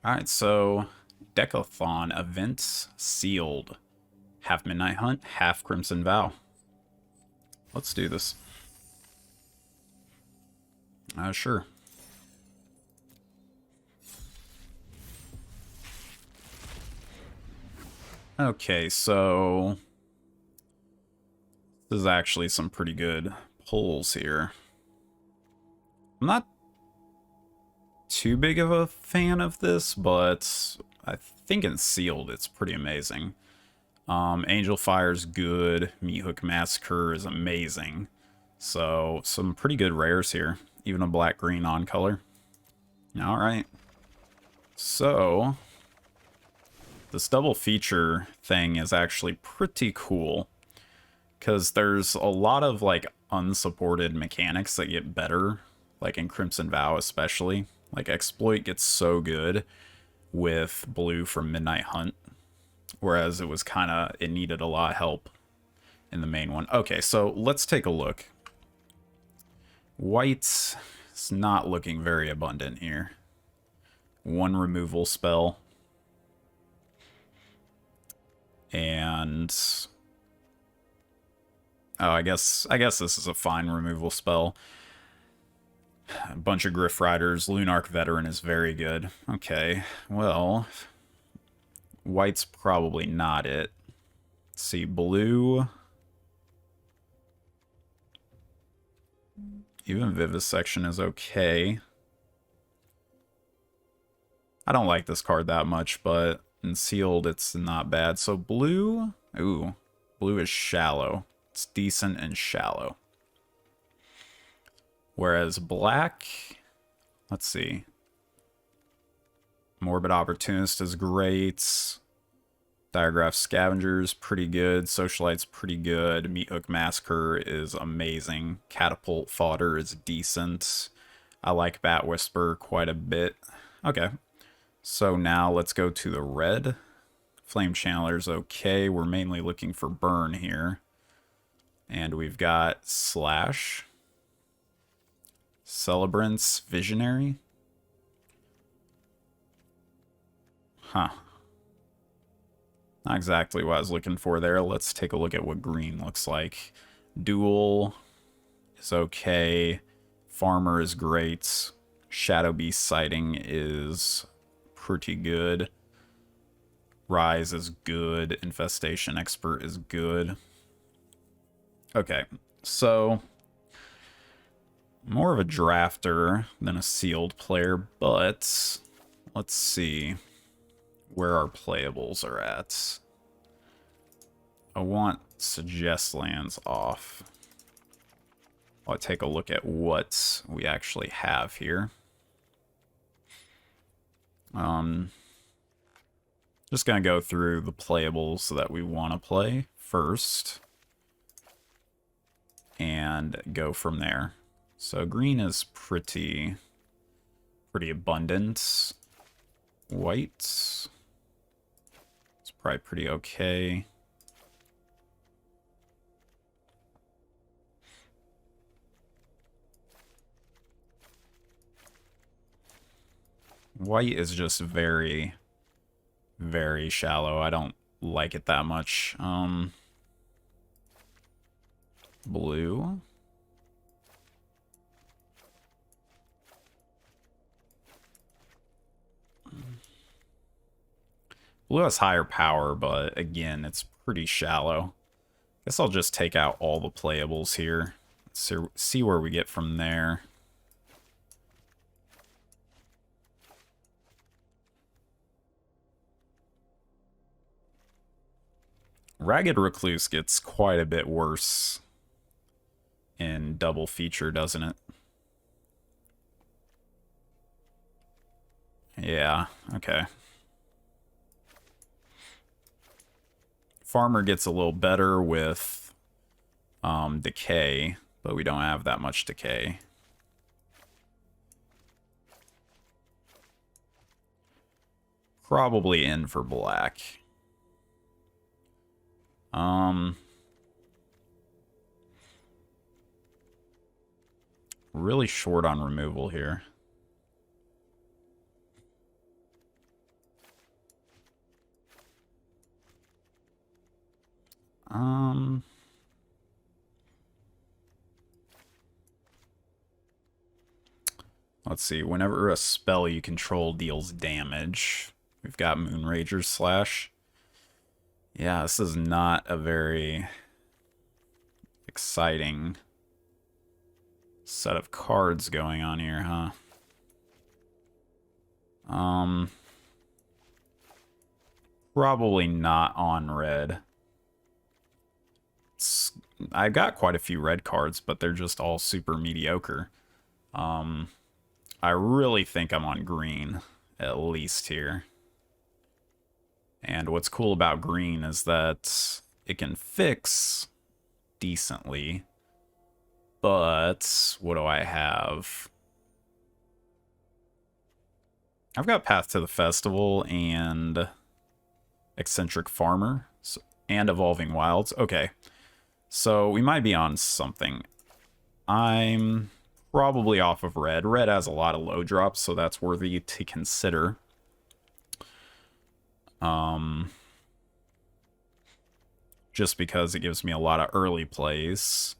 Alright, so Decathlon events sealed. Half Midnight Hunt, half Crimson Vow. Let's do this. Sure. Okay, so this is actually some pretty good pulls here. I'm not too big of a fan of this, but I think in sealed it's pretty amazing. Angel Fire's good. Meathook Massacre is amazing. So, some pretty good rares here. Even a black-green on-color. Alright. So, this double feature thing is actually pretty cool. Because there's a lot of, like, unsupported mechanics that get better. Like in Crimson Vow especially. Like, Exploit gets so good with blue from Midnight Hunt. Whereas it was kind of, it needed a lot of help in the main one. Okay, so let's take a look. White is not looking very abundant here. One removal spell. And oh, I guess this is a fine removal spell. A bunch of Griff Riders. Lunarch Veteran is very good. Okay, well, white's probably not it. Let's see, blue. Even Vivisection is okay. I don't like this card that much, but in sealed it's not bad. So blue, ooh, blue is shallow. It's decent and shallow. Whereas black, let's see. Morbid Opportunist is great. Diagraph Scavenger's pretty good. Socialite's pretty good. Meathook Massacre is amazing. Catapult Fodder is decent. I like Bat Whisper quite a bit. Okay. So now let's go to the red. Flame Channeler's okay. We're mainly looking for burn here. And we've got Slash. Celebrant's Visionary. Huh. Not exactly what I was looking for there. Let's take a look at what green looks like. Duel is okay. Farmer is great. Shadow Beast Sighting is pretty good. Rise is good. Infestation Expert is good. Okay, so more of a drafter than a sealed player, but let's see where our playables are at. I want suggest lands off. I'll take a look at what we actually have here. Just gonna go through the playables that we want to play first and go from there. So green is pretty abundant. White, it's probably pretty okay. White is just very, very shallow. I don't like it that much. Blue. Blue has higher power, but again, it's pretty shallow. Guess I'll just take out all the playables here. See where we get from there. Ragged Recluse gets quite a bit worse in double feature, doesn't it? Yeah, okay. Farmer gets a little better with decay, but we don't have that much decay. Probably in for black. Really short on removal here. Let's see. Whenever a spell you control deals damage, we've got Moonrager's Slash. Yeah, this is not a very exciting set of cards going on here, huh? Probably not on red. I got quite a few red cards, but they're just all super mediocre. I really think I'm on green, at least here. And what's cool about green is that it can fix decently. But what do I have? I've got Path to the Festival and Eccentric Farmer and Evolving Wilds. Okay, so we might be on something. I'm probably off of red. Red has a lot of low drops, so that's worthy to consider. Just because it gives me a lot of early plays.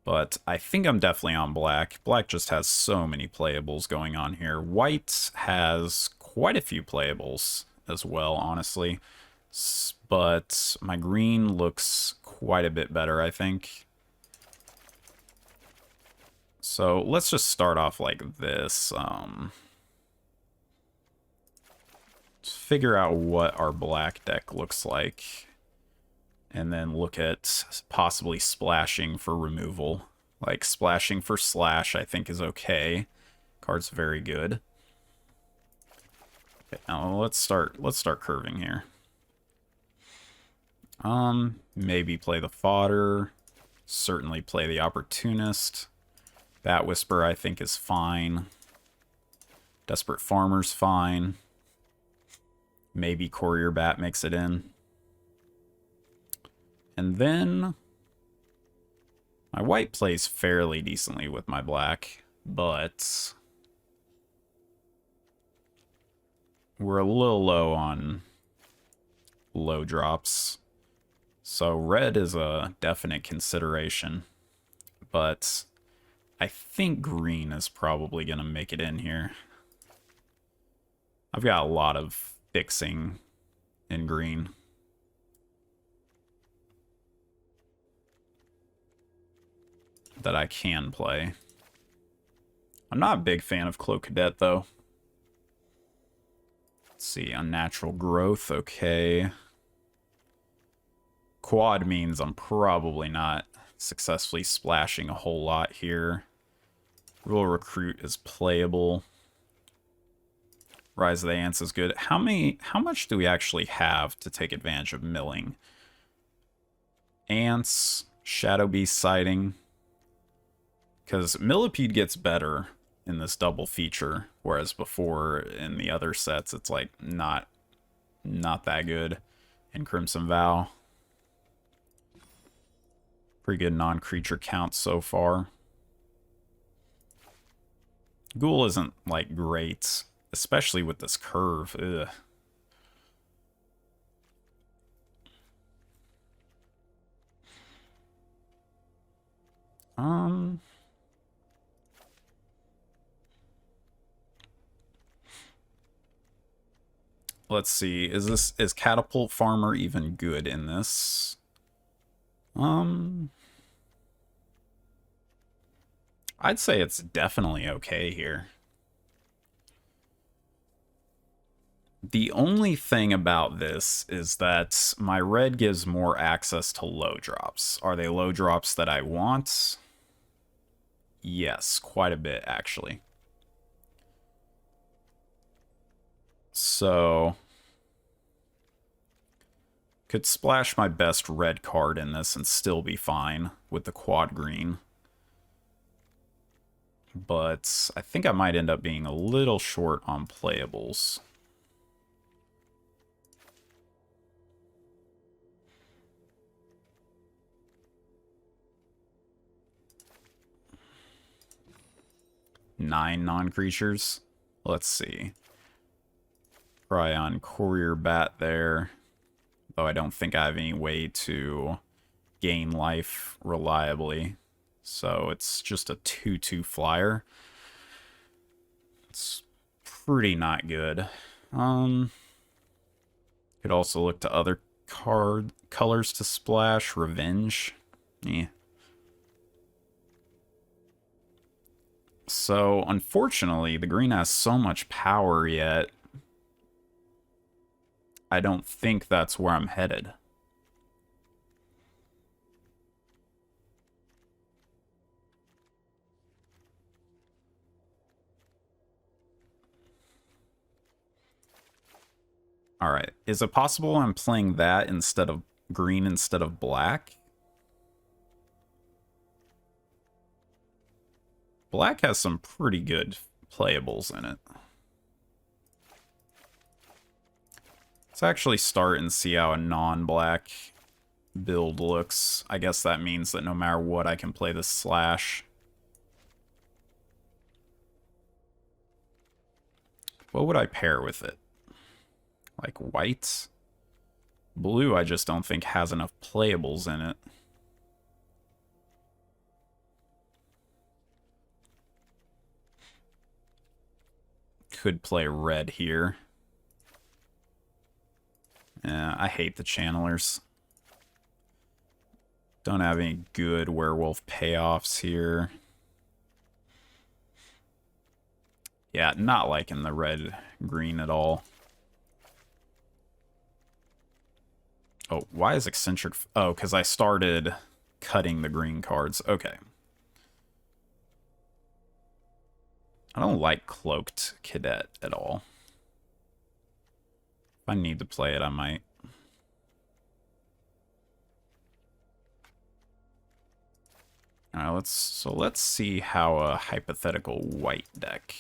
But I think I'm definitely on black. Black just has so many playables going on here. White has quite a few playables as well, honestly. But my green looks quite a bit better, I think. So let's just start off like this. Figure out what our black deck looks like. And then look at possibly splashing for removal. Like splashing for slash, I think is okay. Card's very good. Okay, now let's start curving here. Maybe play the fodder. Certainly play the opportunist. Bat Whisper, I think, is fine. Desperate Farmer's fine. Maybe Courier Bat makes it in. And then my white plays fairly decently with my black, but we're a little low on low drops. So red is a definite consideration, but I think green is probably going to make it in here. I've got a lot of fixing in green. That I can play. I'm not a big fan of Cloak Cadet, though. Let's see, Unnatural Growth, okay. Quad means I'm probably not successfully splashing a whole lot here. Rural Recruit is playable. Rise of the Ants is good. How much do we actually have to take advantage of milling? Ants, Shadow Beast Sighting. Because Millipede gets better in this double feature, whereas before in the other sets it's like not that good. In Crimson Vow, pretty good non-creature count so far. Ghoul isn't like great, especially with this curve. Ugh. Let's see. Is Catapult Farmer even good in this? I'd say it's definitely okay here. The only thing about this is that my red gives more access to low drops. Are they low drops that I want? Yes, quite a bit, actually. So could splash my best red card in this and still be fine with the quad green. But I think I might end up being a little short on playables. Nine non-creatures. Let's see. Try on Courier Bat there. though I don't think I have any way to gain life reliably. So it's just a 2/2 flyer. It's pretty not good. Could also look to other card colors to splash. Revenge. Yeah. So, unfortunately, the green has so much power yet. I don't think that's where I'm headed. Alright, is it possible I'm playing that instead of green instead of black? Black has some pretty good playables in it. Let's actually start and see how a non-black build looks. I guess that means that no matter what, I can play the slash. What would I pair with it? Like white? Blue I just don't think has enough playables in it. Could play red here. I hate the channelers. Don't have any good werewolf payoffs here. Yeah, not liking the red-green at all. Oh, why is eccentric? Oh, because I started cutting the green cards. Okay. I don't like Cloaked Cadet at all. If I need to play it, I might. Alright, let's see how a hypothetical white deck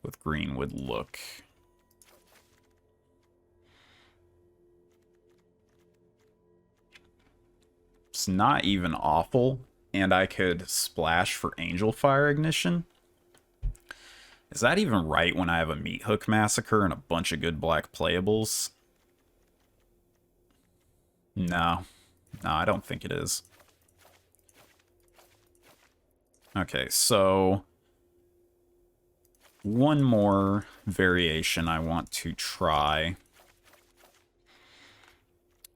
with green would look. It's not even awful, and I could splash for Angel Fire Ignition. Is that even right when I have a Meat Hook Massacre and a bunch of good black playables? No. No, I don't think it is. Okay, so one more variation I want to try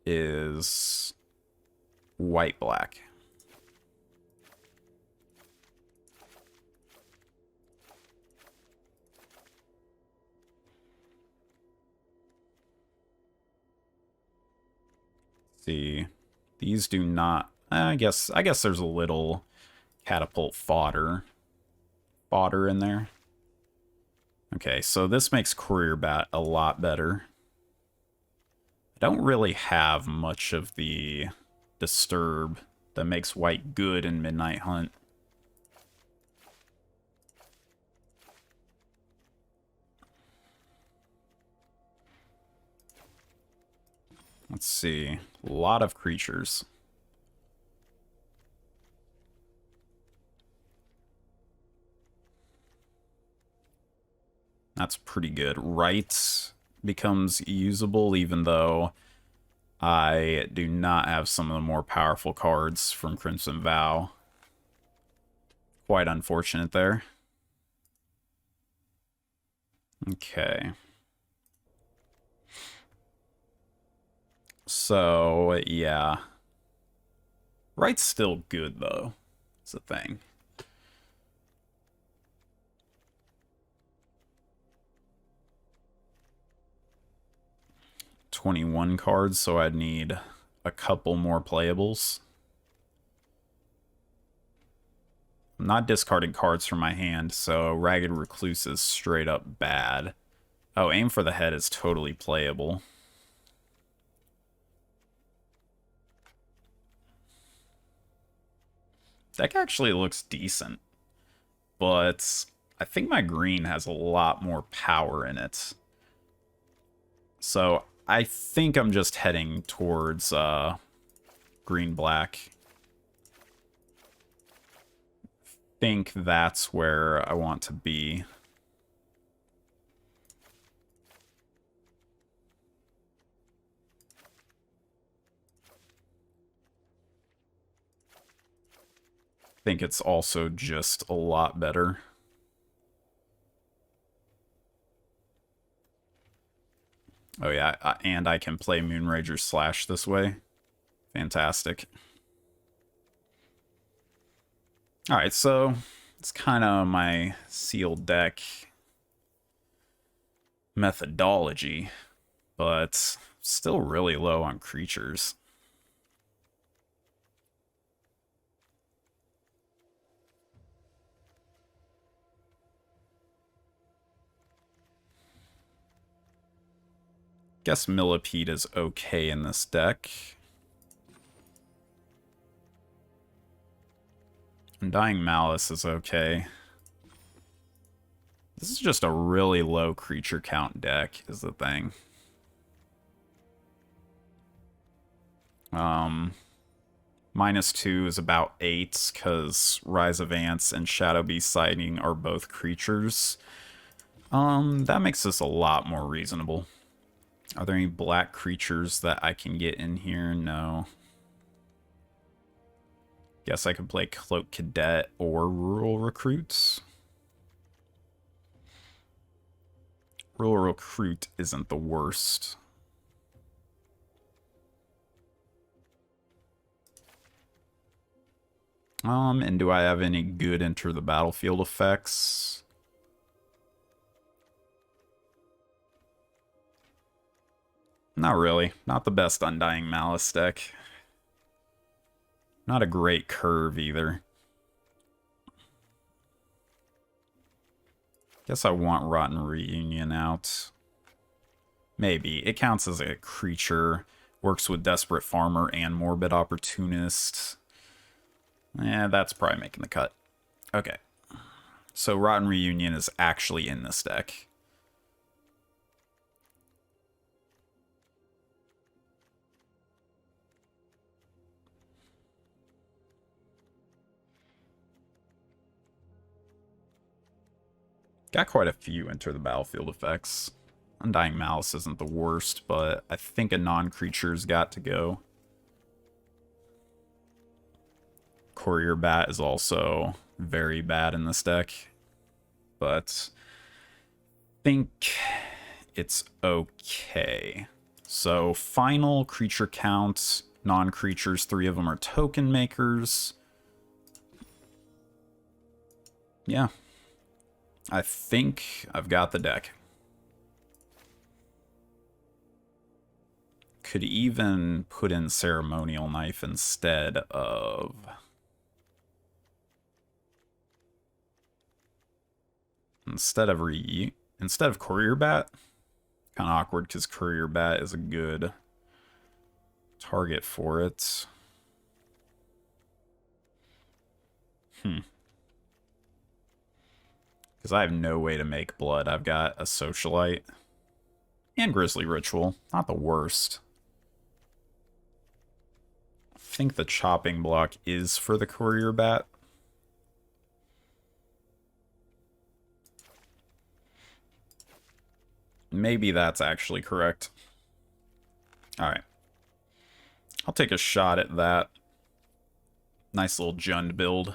is white-black. See, these do not. I guess there's a little catapult fodder in there. Okay, so this makes Courier Bat a lot better. I don't really have much of the Disturb that makes white good in Midnight Hunt. Let's see. A lot of creatures. That's pretty good. Right becomes usable even though I do not have some of the more powerful cards from Crimson Vow. Quite unfortunate there. Okay. So, yeah. Right's still good, though. It's a thing. $21 cards, so I'd need a couple more playables. I'm not discarding cards from my hand, so Ragged Recluse is straight up bad. Oh, Aim for the Head is totally playable. Deck actually looks decent, but I think my green has a lot more power in it. So I think I'm just heading towards green-black. Think that's where I want to be. think it's also just a lot better. Oh yeah, and I can play Moonrager Slash this way. Fantastic. Alright, so it's kind of my sealed deck methodology, but still really low on creatures. Guess Millipede is okay in this deck. Undying Malice is okay. This is just a really low creature count deck, is the thing. -2 is about 8, because Rise of Ants and Shadow Beast Sighting are both creatures. That makes this a lot more reasonable. Are there any black creatures that I can get in here? No. Guess I could play Cloak Cadet or Rural Recruits. Rural Recruit isn't the worst. And do I have any good enter the battlefield effects? Not really. Not the best Undying Malice deck. Not a great curve either. Guess I want Rotten Reunion out. Maybe. It counts as a creature. Works with Desperate Farmer and Morbid Opportunist. That's probably making the cut. Okay. So Rotten Reunion is actually in this deck. Got quite a few enter the battlefield effects. Undying Malice isn't the worst, but I think a non-creature's got to go. Courier Bat is also very bad in this deck, but I think it's okay. So final creature count, non-creatures, 3 of them are token makers. Yeah. I think I've got the deck. Could even put in Ceremonial Knife instead of... Instead of Courier Bat. Kind of awkward because Courier Bat is a good target for it. Because I have no way to make blood. I've got a Socialite and Grizzly Ritual. Not the worst. I think the chopping block is for the Courier Bat. Maybe that's actually correct. Alright. I'll take a shot at that. Nice little Jund build.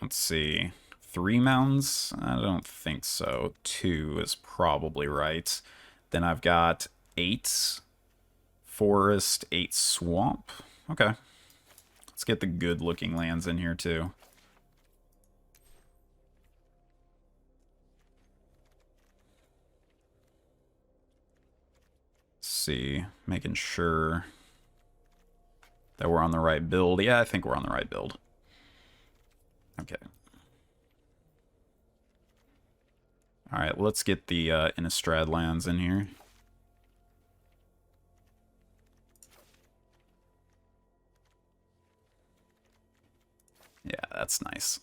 Let's see. 3 mountains? I don't think so. 2 is probably right. Then I've got 8 forest, 8 swamp. Okay. Let's get the good looking lands in here too. Let's see. Making sure that we're on the right build. Yeah, I think we're on the right build. Okay. Alright, let's get the Innistrad lands in here. Yeah, that's nice.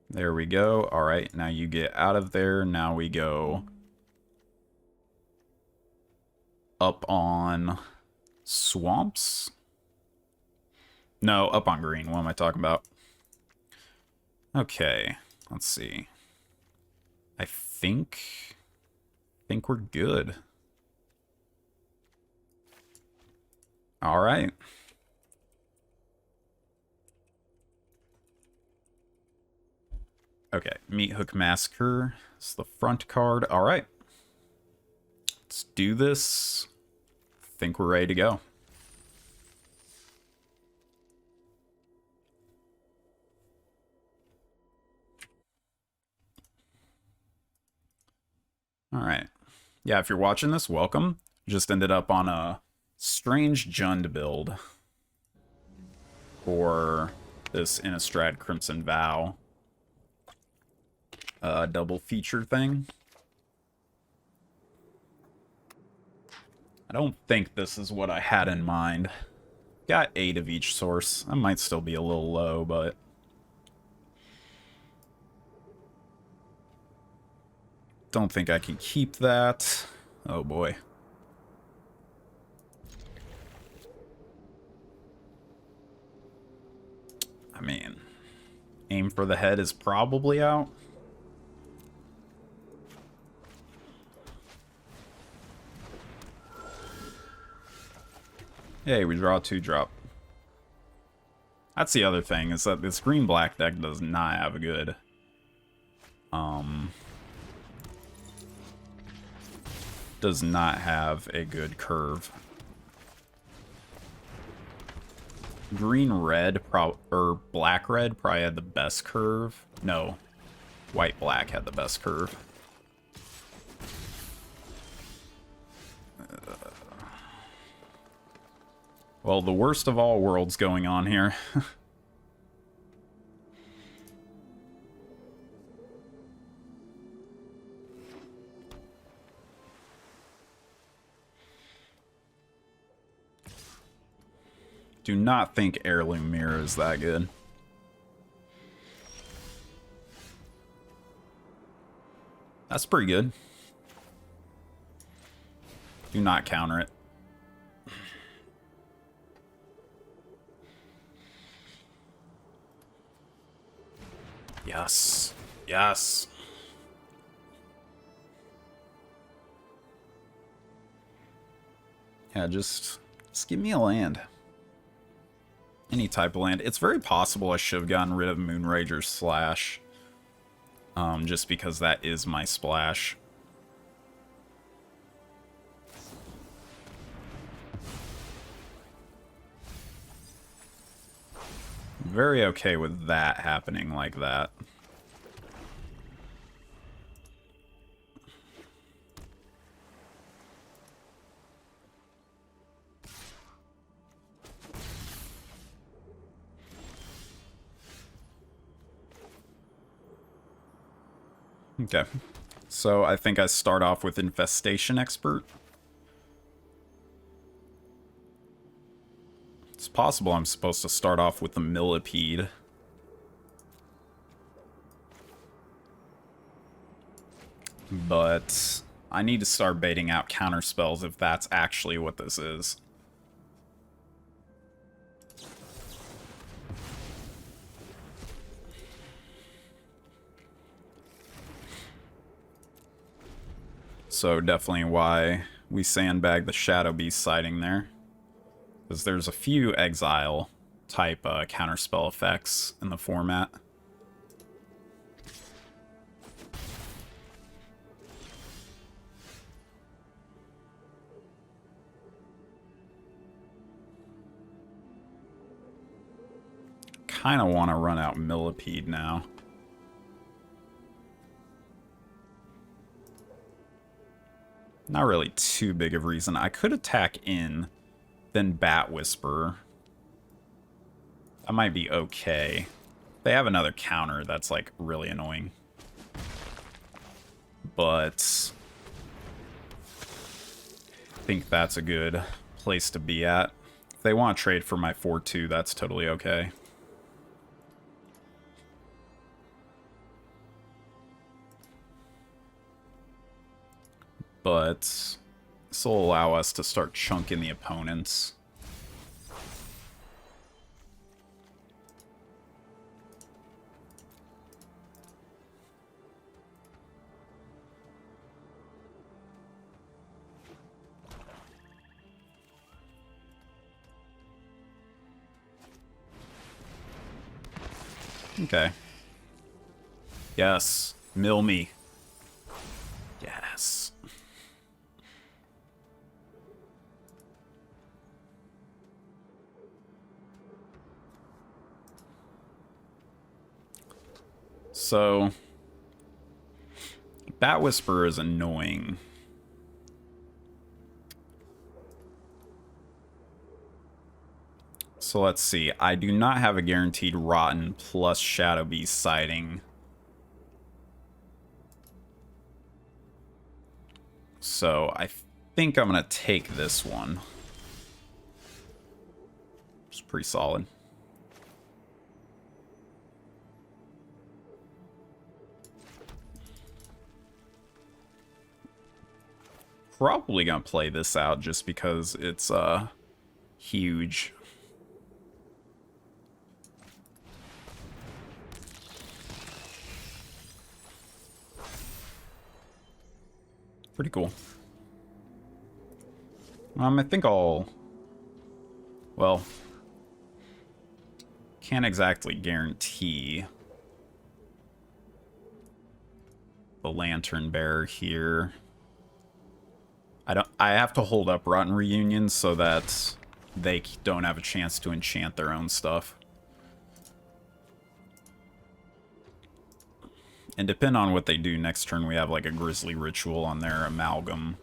There we go. Alright, now you get out of there. Now we go up on swamps. No, up on green. What am I talking about? Okay, let's see. I think we're good. All right. Okay, Meat Hook Massacre. It's the front card. All right. Let's do this. I think we're ready to go. All right. Yeah, if you're watching this, welcome. Just ended up on a strange Jund build for this Innistrad Crimson Vow double feature thing. I don't think this is what I had in mind. Got 8 of each source. I might still be a little low, but don't think I can keep that. Oh boy. I mean, aim for the head is probably out. Hey, we draw a 2-drop. That's the other thing, is that this green-black deck does not have a good... does not have a good curve. Green-red, or black-red probably had the best curve. No, white-black had the best curve. Well, the worst of all worlds going on here. Do not think Heirloom Mirror is that good. That's pretty good. Do not counter it. Yes. Yes. Yeah, just give me a land. Any type of land. It's very possible I should have gotten rid of Moonrager's Slash. Just because that is my splash. Very okay with that happening like that. Okay, so I think I start off with Infestation Expert. It's possible I'm supposed to start off with the Millipede. But I need to start baiting out counter spells if that's actually what this is. So definitely why we sandbag the Shadow Beast sighting there. Because there's a few exile type counterspell effects in the format. Kind of want to run out Millipede now. Not really too big of a reason. I could attack in, then Bat Whisper. That might be okay. They have another counter that's like really annoying. But I think that's a good place to be at. If they want to trade for my 4-2, that's totally okay. But this will allow us to start chunking the opponents. Okay. Yes. Mill me. Yes. So, Bat Whisperer is annoying. So let's see. I do not have a guaranteed Rotten plus Shadow Beast sighting. So I think I'm going to take this one. It's pretty solid. Probably going to play this out just because it's huge. Pretty cool. I think I'll... Well... Can't exactly guarantee the Lantern Bearer here. I have to hold up Rotten Reunion so that they don't have a chance to enchant their own stuff. And depending on what they do next turn, we have like a Grisly Ritual on their Amalgam.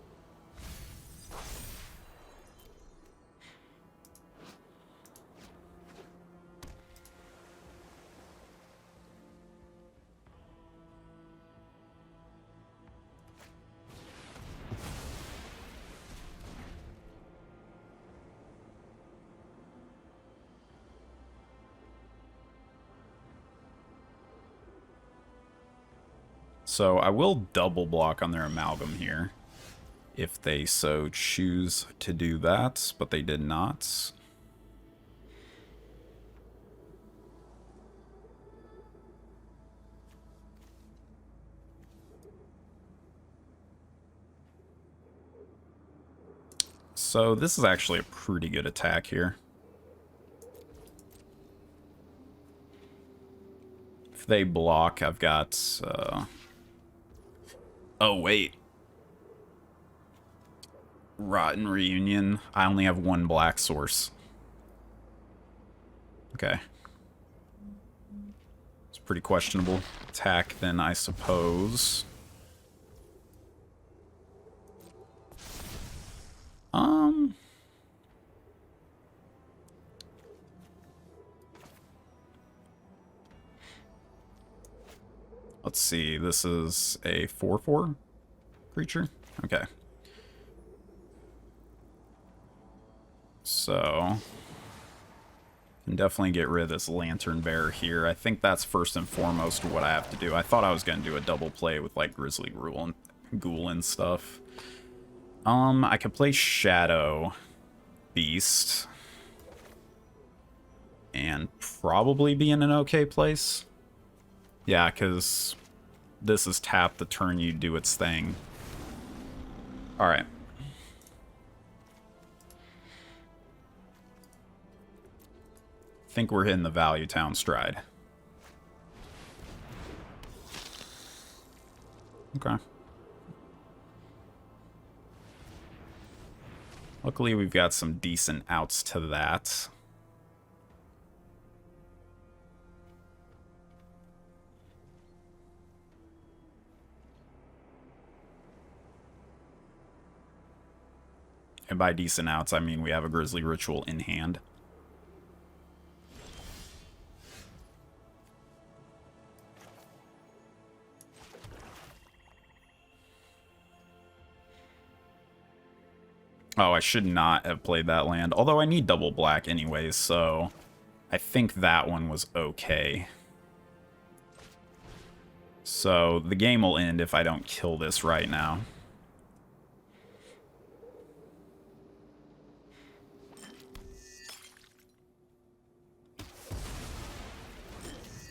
So I will double block on their Amalgam here, if they so choose to do that, but they did not. So this is actually a pretty good attack here. If they block, I've got... Oh, wait. Rotten Reunion. I only have one black source. Okay. It's a pretty questionable attack then, I suppose. Let's see, this is a 4/4 creature? Okay. So, can definitely get rid of this Lantern Bearer here. I think that's first and foremost what I have to do. I thought I was going to do a double play with like Grisly Ghoul and stuff. I could play Shadow Beast and probably be in an okay place. Yeah, because this is tap the turn you do its thing. Alright. Think we're hitting the Value Town stride. Okay. Luckily, we've got some decent outs to that. And by decent outs, I mean we have a Grisly Ritual in hand. Oh, I should not have played that land. Although I need double black anyways, so I think that one was okay. So the game will end if I don't kill this right now.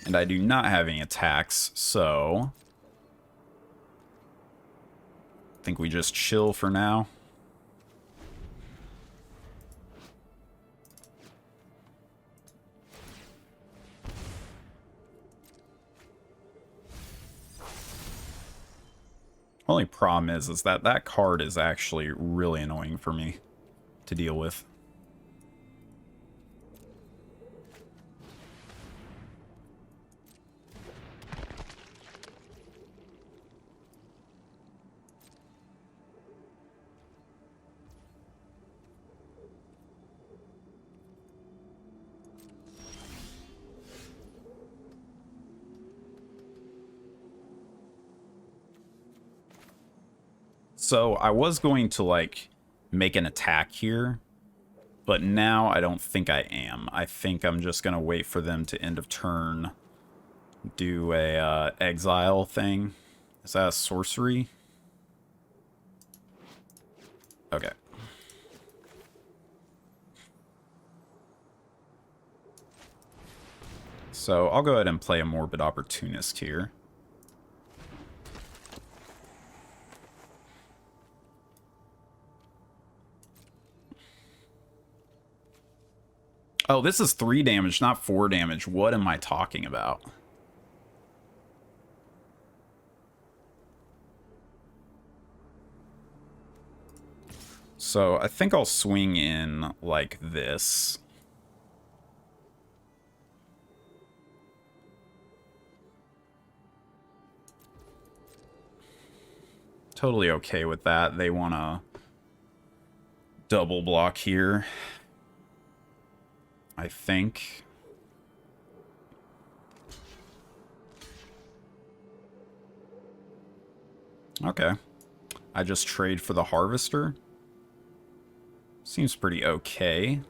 And I do not have any attacks, so I think we just chill for now. Only problem is that that card is actually really annoying for me to deal with. So I was going to, like, make an attack here, but now I don't think I am. I think I'm just going to wait for them to end of turn do a exile thing. Is that a sorcery? Okay. So I'll go ahead and play a Morbid Opportunist here. Oh, this is 3 damage, not 4 damage. What am I talking about? So I think I'll swing in like this. Totally okay with that. They want to double block here, I think. Okay. I just trade for the Harvester. Seems pretty okay.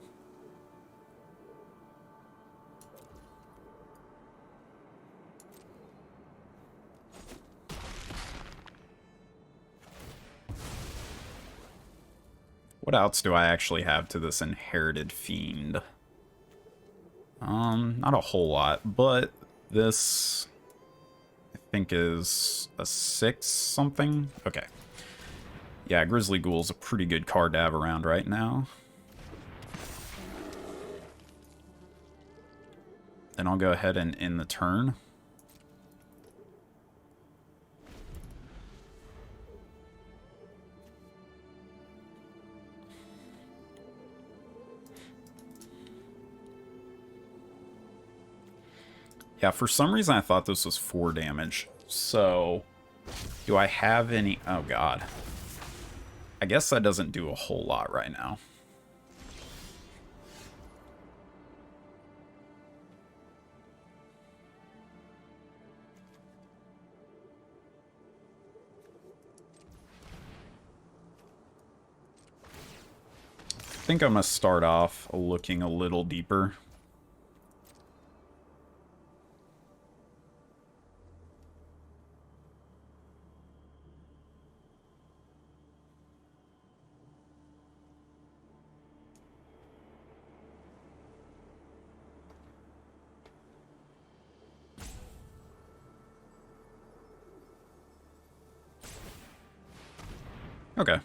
What else do I actually have to this Inherited Fiend? Not a whole lot, but this I think is a 6 something. Okay. Yeah, Grizzly Ghoul's a pretty good card to have around right now. Then I'll go ahead and end the turn. Yeah, for some reason I thought this was 4 damage. So, do I have any... Oh, God. I guess that doesn't do a whole lot right now. I think I'm going to start off looking a little deeper. Okay,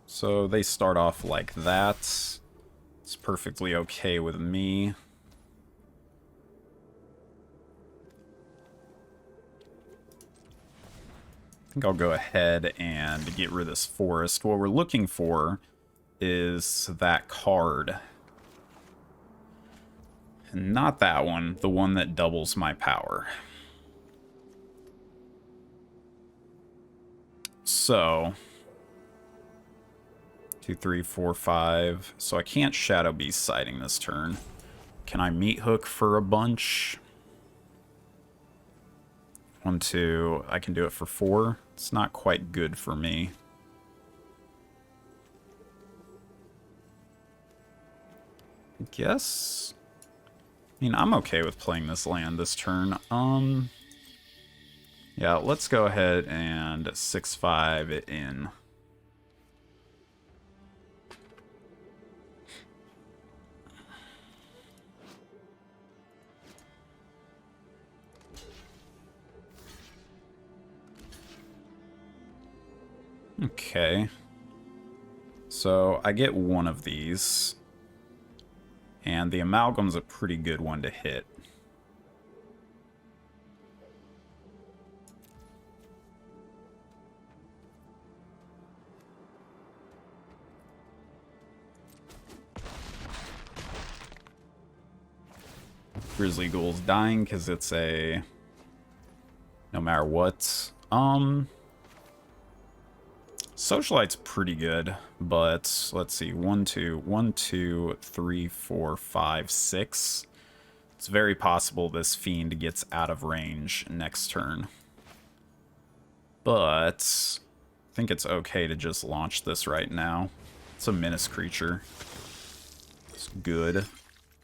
so they start off like that. It's perfectly okay with me. I think I'll go ahead and get rid of this forest. What we're looking for is that card. Not that one, the one that doubles my power. So... 2, 3, 4, 5. So I can't Shadow Beast Sighting this turn. Can I Meat Hook for a bunch? 1, 2. I can do it for 4. It's not quite good for me. I guess... I mean, I'm okay with playing this land this turn. Yeah, let's go ahead and 6-5 it in. Okay. So I get one of these. And the Amalgam's a pretty good one to hit. Grizzly Ghoul's dying because it's a... no matter what. Socialite's pretty good, but let's see. 1, 2, 3, 4, 5, 6. It's very possible this Fiend gets out of range next turn. But I think it's okay to just launch this right now. It's a menace creature. It's good.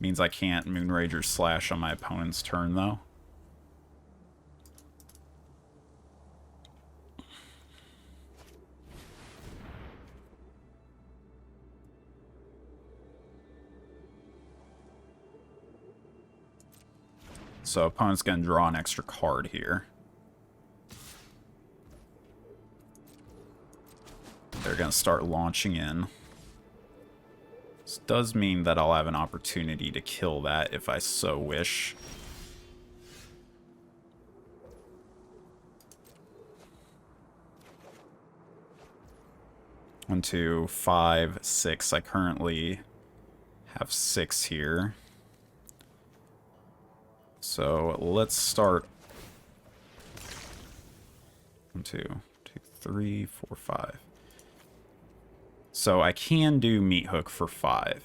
Means I can't Moonrager Slash on my opponent's turn, though. So opponent's going to draw an extra card here. They're going to start launching in. This does mean that I'll have an opportunity to kill that if I so wish. One, 2, 5, 6. I currently have 6 here. So let's start. 1, 2, 3, 4, 5. So I can do Meat Hook for 5.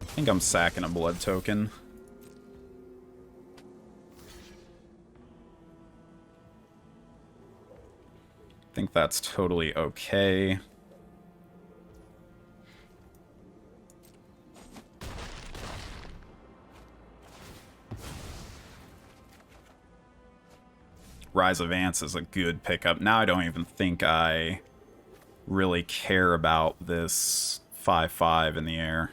I think I'm sacking a blood token. I think that's totally okay. Rise of Ants is a good pickup. Now I don't even think I really care about this 5/5 in the air.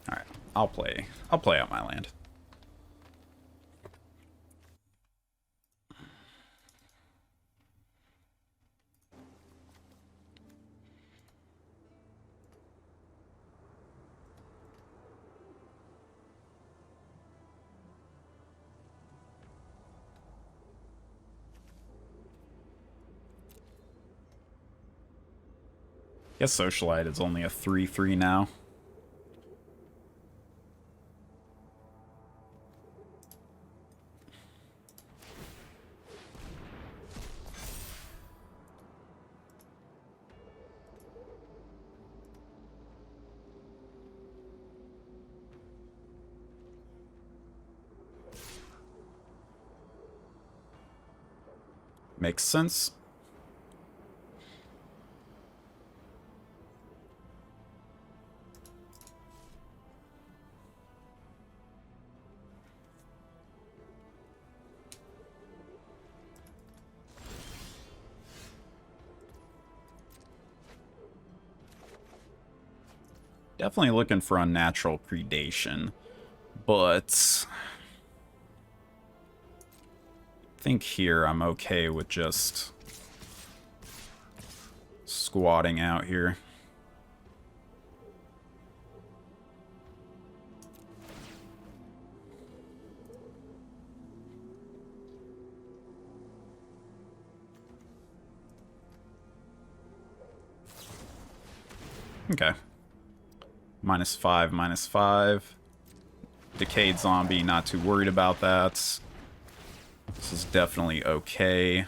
Alright, I'll play out my land. Guess Socialite is only a 3/3 now. Makes sense. Definitely looking for unnatural predation, but I think here I'm okay with just squatting out here. Okay. -5, -5. Decayed Zombie, not too worried about that. This is definitely okay.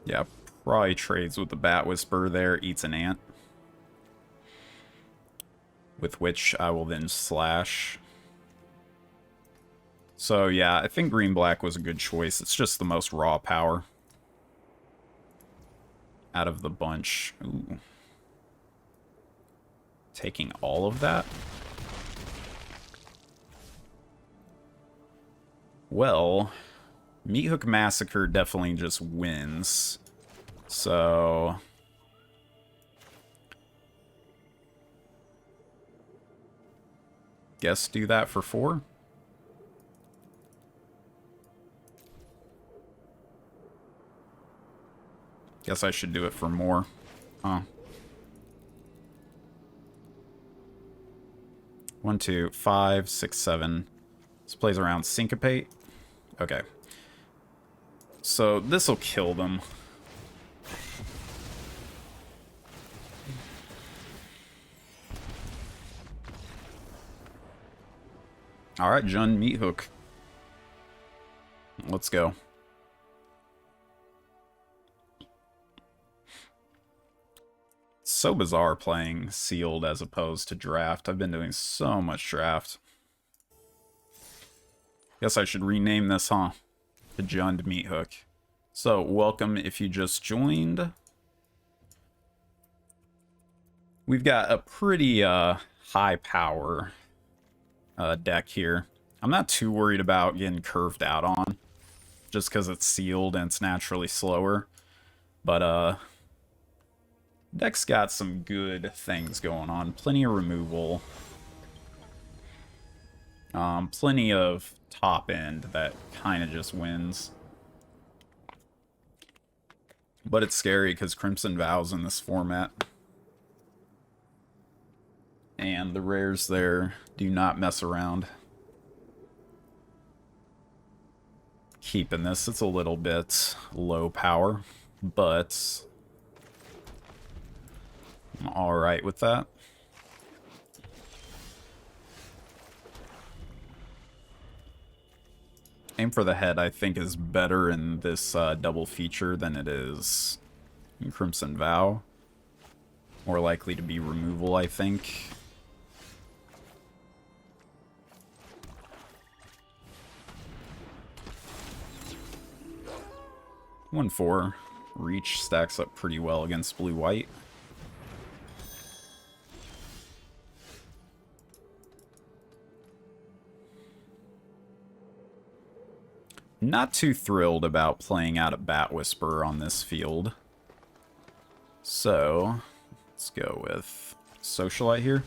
Yeah, probably trades with the Bat Whisperer there, eats an ant. With which I will then slash. So yeah, I think green-black was a good choice. It's just the most raw power out of the bunch. Ooh. Taking all of that? Well, Meat Hook Massacre definitely just wins. So guess do that for 4. Guess I should do it for more. Huh. 1, 2, 5, 6, 7. This plays around Syncopate. Okay. So this will kill them. Alright, Jund Meathook. Let's go. It's so bizarre playing sealed as opposed to draft. I've been doing so much draft. Guess I should rename this, huh? The Jund Meathook. So, welcome if you just joined. We've got a pretty high power deck here. I'm not too worried about getting curved out on, just because it's sealed and it's naturally slower. But deck's got some good things going on. Plenty of removal. Plenty of top end that kind of just wins. But it's scary because Crimson Vow's in this format. And the rares there do not mess around. Keeping this, it's a little bit low power, but I'm alright with that. Aim for the Head, I think, is better in this double feature than it is in Crimson Vow. More likely to be removal, I think. One 4 reach stacks up pretty well against blue-white. Not too thrilled about playing out a Bat Whisperer on this field. So, let's go with Socialite here.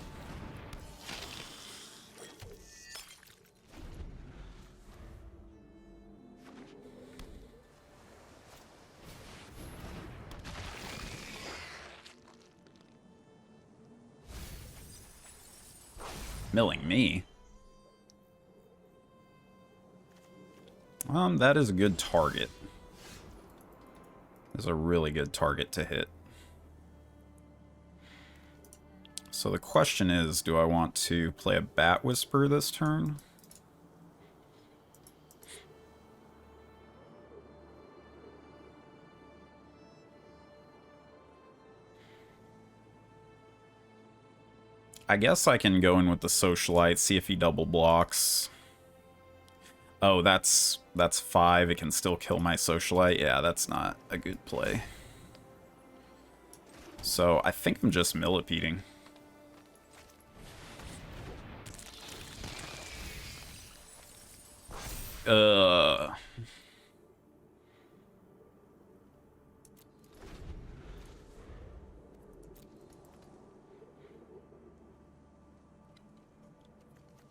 Milling me. That is a good target. That's a really good target to hit. So the question is, do I want to play a Bat Whisper this turn? I guess I can go in with the Socialite, see if he double blocks. Oh, that's 5. It can still kill my Socialite. Yeah, that's not a good play. So I think I'm just millipeting.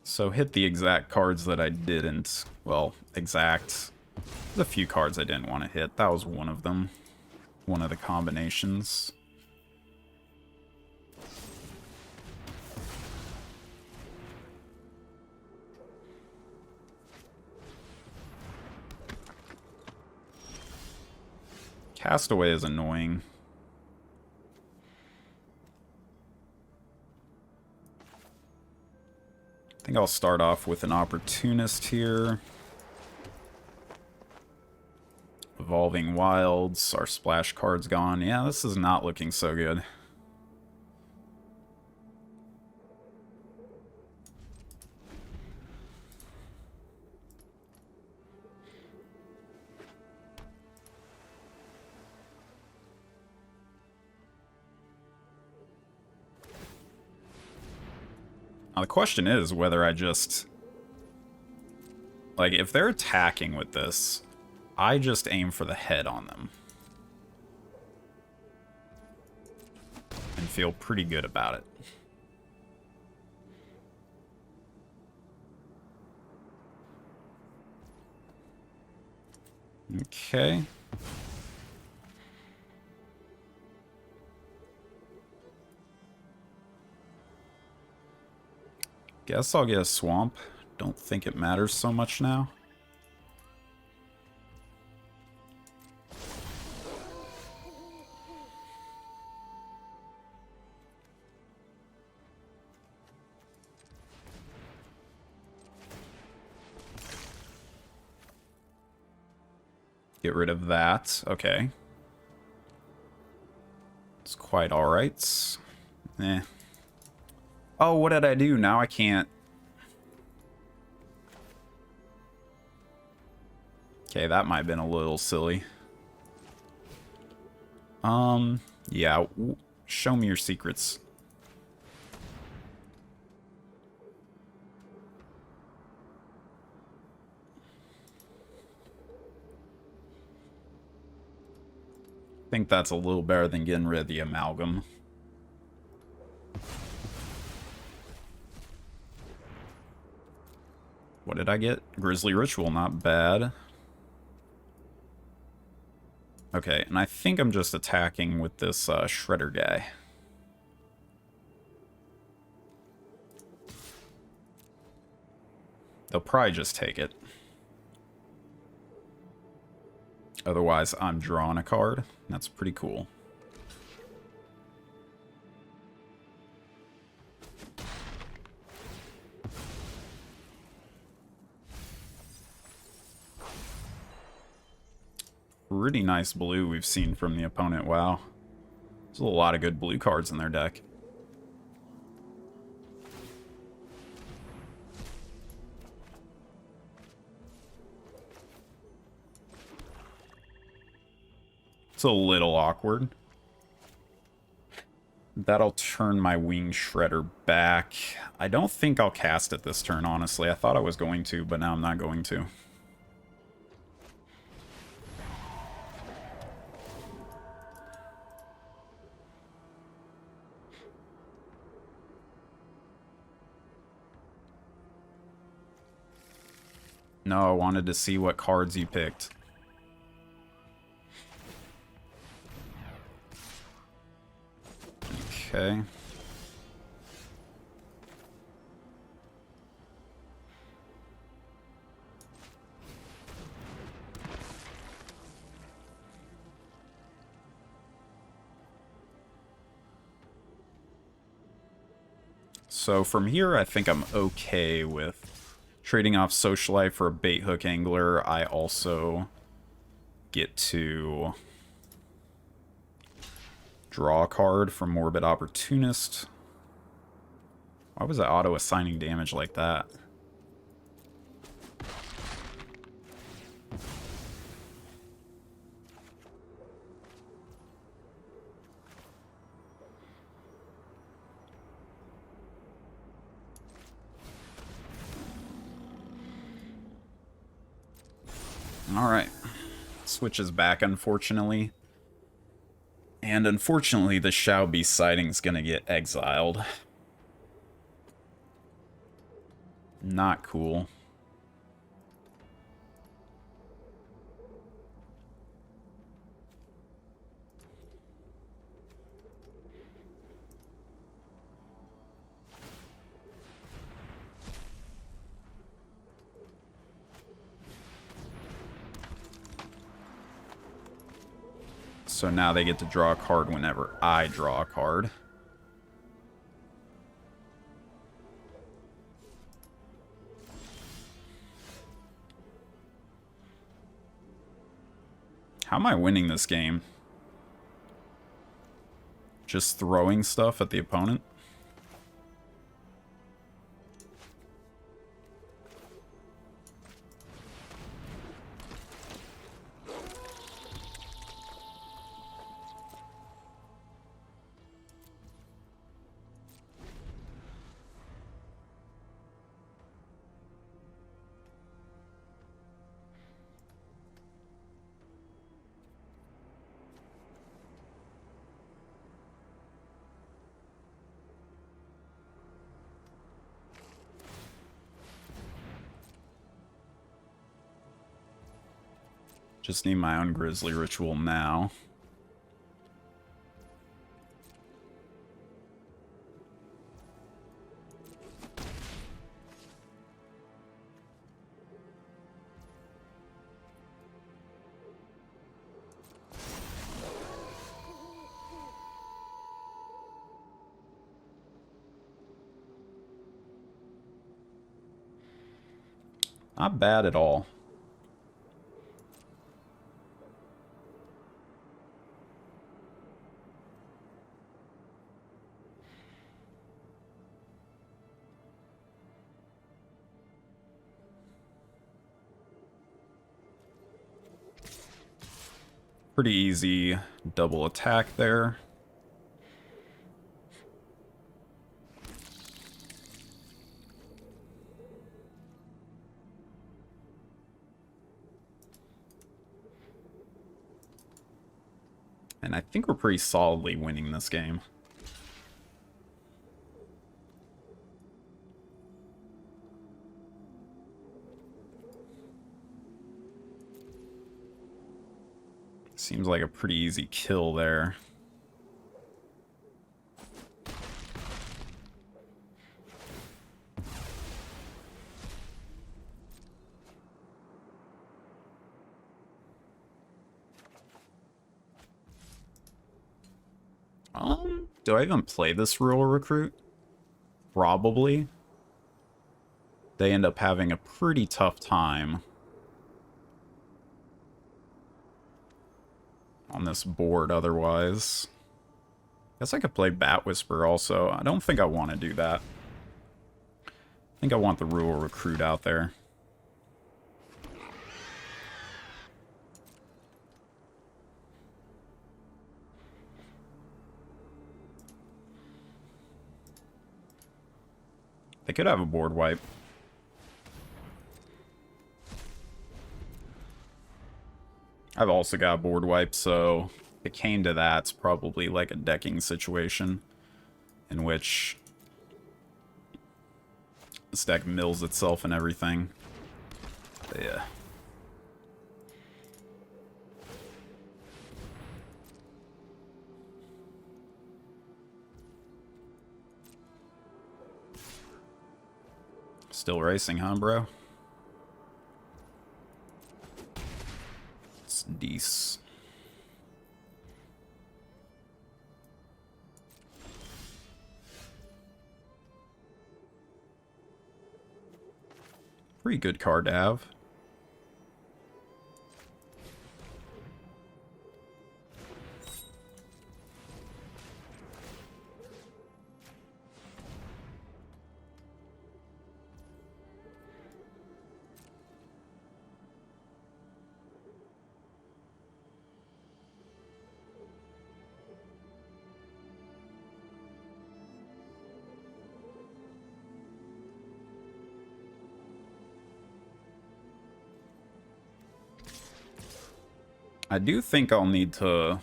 So hit the exact cards that I didn't, well, exact. There's a few cards I didn't want to hit. That was one of them. One of the combinations. Castaway is annoying. I think I'll start off with an Opportunist here. Evolving Wilds, our splash card's gone. Yeah, this is not looking so good. Now the question is whether I just... like, if they're attacking with this, I just aim for the head on them. feel pretty good about it. Okay. Guess I'll get a swamp. Don't think it matters so much now. Get rid of that. Okay. It's quite alright. Eh. Oh, what did I do? Now I can't. Okay, that might have been a little silly. Yeah. Show me your secrets. I think that's a little better than getting rid of the amalgam. What did I get? Grizzly Ritual, not bad. Okay, and I think I'm just attacking with this Shredder guy. They'll probably just take it. Otherwise, I'm drawing a card. That's pretty cool. Pretty nice blue we've seen from the opponent. Wow. There's a lot of good blue cards in their deck. It's a little awkward. That'll turn my Wing Shredder back. I don't think I'll cast it this turn, honestly. I thought I was going to, but now I'm not going to. No, I wanted to see what cards you picked. Okay. So from here, I think I'm okay with trading off Socialite for a Bait Hook Angler. I also get to draw a card from Morbid Opportunist. Why was I auto-assigning damage like that? Alright. Switches back, unfortunately. And unfortunately, the Shao Be sighting's gonna get exiled. Not cool. So now they get to draw a card whenever I draw a card. How am I winning this game? Just throwing stuff at the opponent? Just need my own Grizzly Ritual now. Not bad at all. Pretty easy double attack there. And I think we're pretty solidly winning this game. Seems like a pretty easy kill there. Do I even play this Rural Recruit? Probably. They end up having a pretty tough time on this board otherwise. Guess I could play Bat Whisper also. I don't think I want to do that. I think I want the Rural Recruit out there. They could have a board wipe. I've also got a board wipe, so if it came to that, it's probably like a decking situation in which this deck mills itself and everything. But yeah. Still racing, huh, bro? It's decent. Pretty good card to have. I do think I'll need to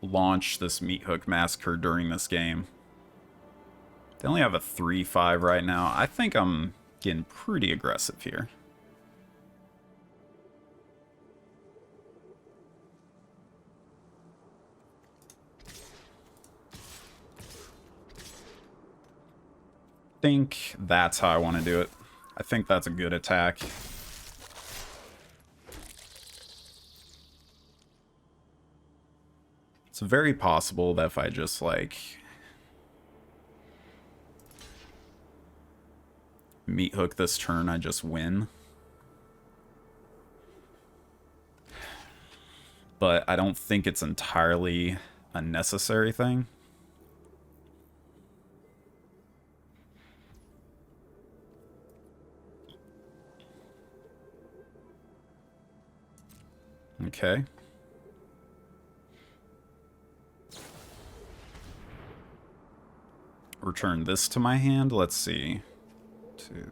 launch this Meat Hook Massacre during this game. They only have a 3-5 right now. I think I'm getting pretty aggressive here. I think that's how I want to do it. I think that's a good attack. It's very possible that if I just, like, Meat Hook this turn, I just win. But I don't think it's entirely a necessary thing. Okay. Return this to my hand. Let's see. 2,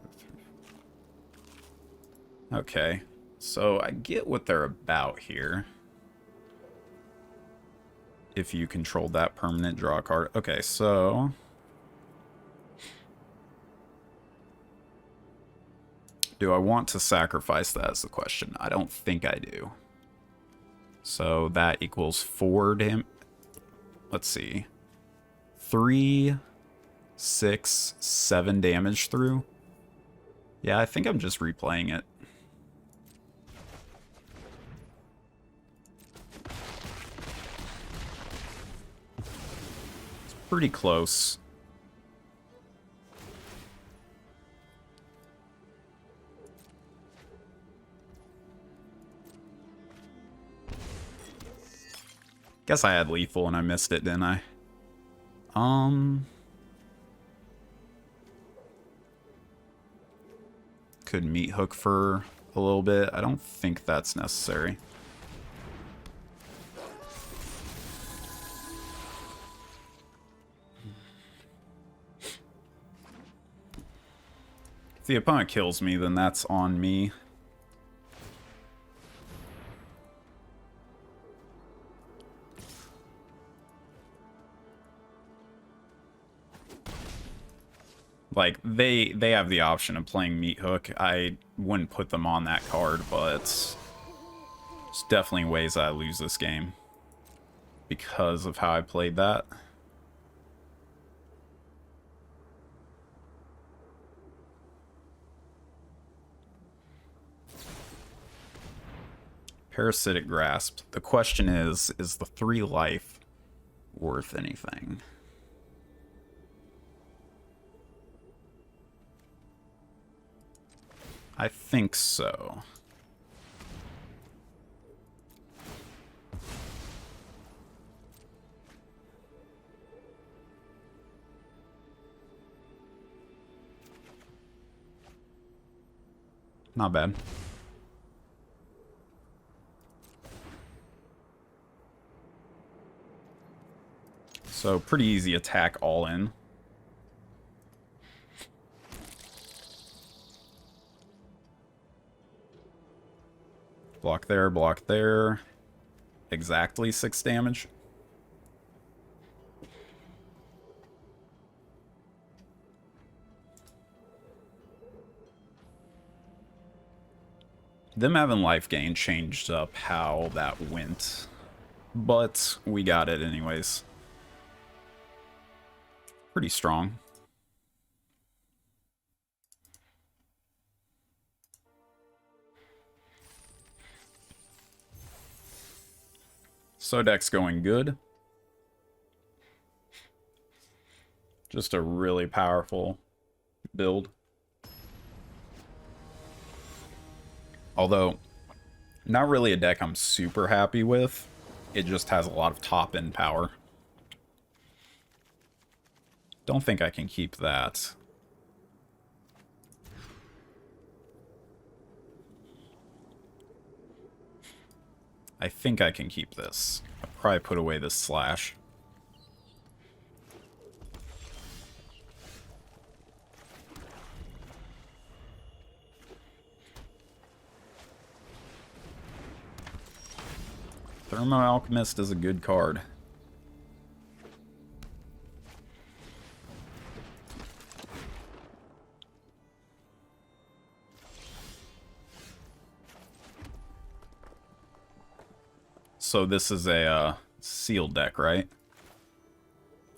3. Okay. So I get what they're about here. If you controlled that permanent, draw a card. Okay, so Do I want to sacrifice that is the question. I don't think I do. So that equals 4 damage. Let's see. 3, 6, 7 damage through. Yeah, I think I'm just replaying it. It's pretty close. Guess I had lethal and I missed it, didn't I? Could meat hook for a little bit. I don't think that's necessary. If the opponent kills me, then that's on me. Like, they have the option of playing meat hook. I wouldn't put them on that card, but there's definitely ways I lose this game because of how I played that. Parasitic Grasp. The question is the 3 life worth anything? I think so. Not bad. So pretty easy attack all in. Block there, block there. Exactly 6 damage. Them having life gain changed up how that went. But we got it anyways. Pretty strong. So deck's going good. Just a really powerful build. Although, not really a deck I'm super happy with. It just has a lot of top-end power. Don't think I can keep that. I think I can keep this. I'll probably put away this slash. Thermo Alchemist is a good card. So this is a sealed deck, right?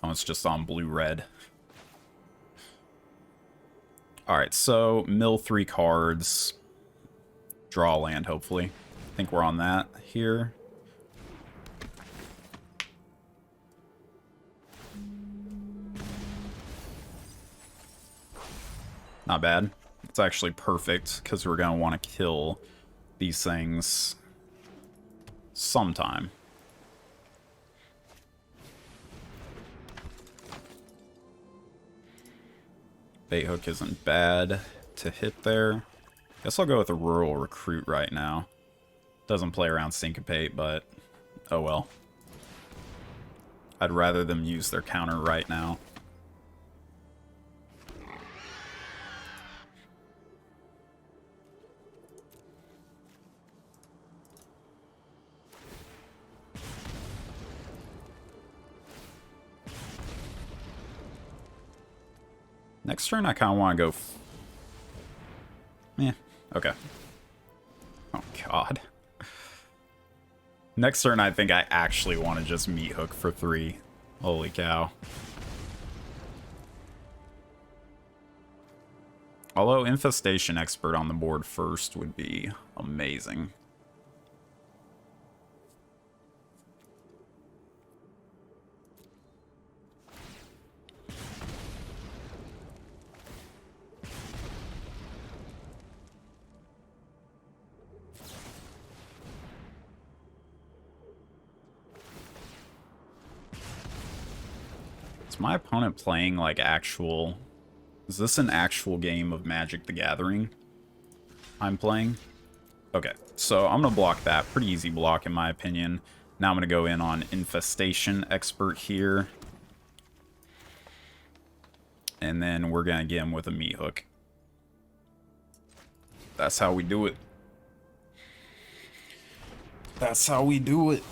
Oh, it's just on blue-red. Alright, so mill 3 cards. Draw land, hopefully. I think we're on that here. Not bad. It's actually perfect, because we're going to want to kill these things sometime. Bait hook isn't bad to hit there. Guess I'll go with a rural recruit right now. Doesn't play around syncopate, but oh well. I'd rather them use their counter right now. Next turn, I kind of want to go... Okay. Oh, God. Next turn, I think I actually want to just meat hook for 3. Holy cow. Although Infestation Expert on the board first would be amazing. Is my opponent playing like actual... Is this an actual game of Magic the Gathering I'm playing? Okay, so I'm going to block that. Pretty easy block in my opinion. Now I'm going to go in on Infestation Expert here. And then we're going to get him with a meat hook. That's how we do it. That's how we do it.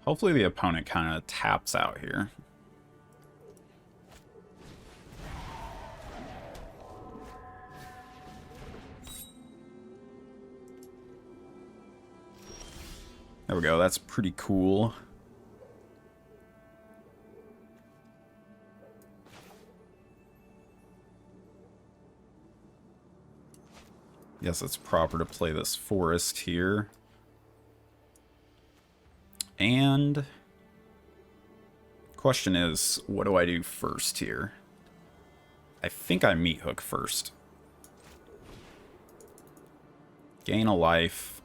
Hopefully the opponent kind of taps out here. There we go, that's pretty cool. Guess it's proper to play this forest here. And question is, what do I do first here? I think I meat hook first. Gain a life.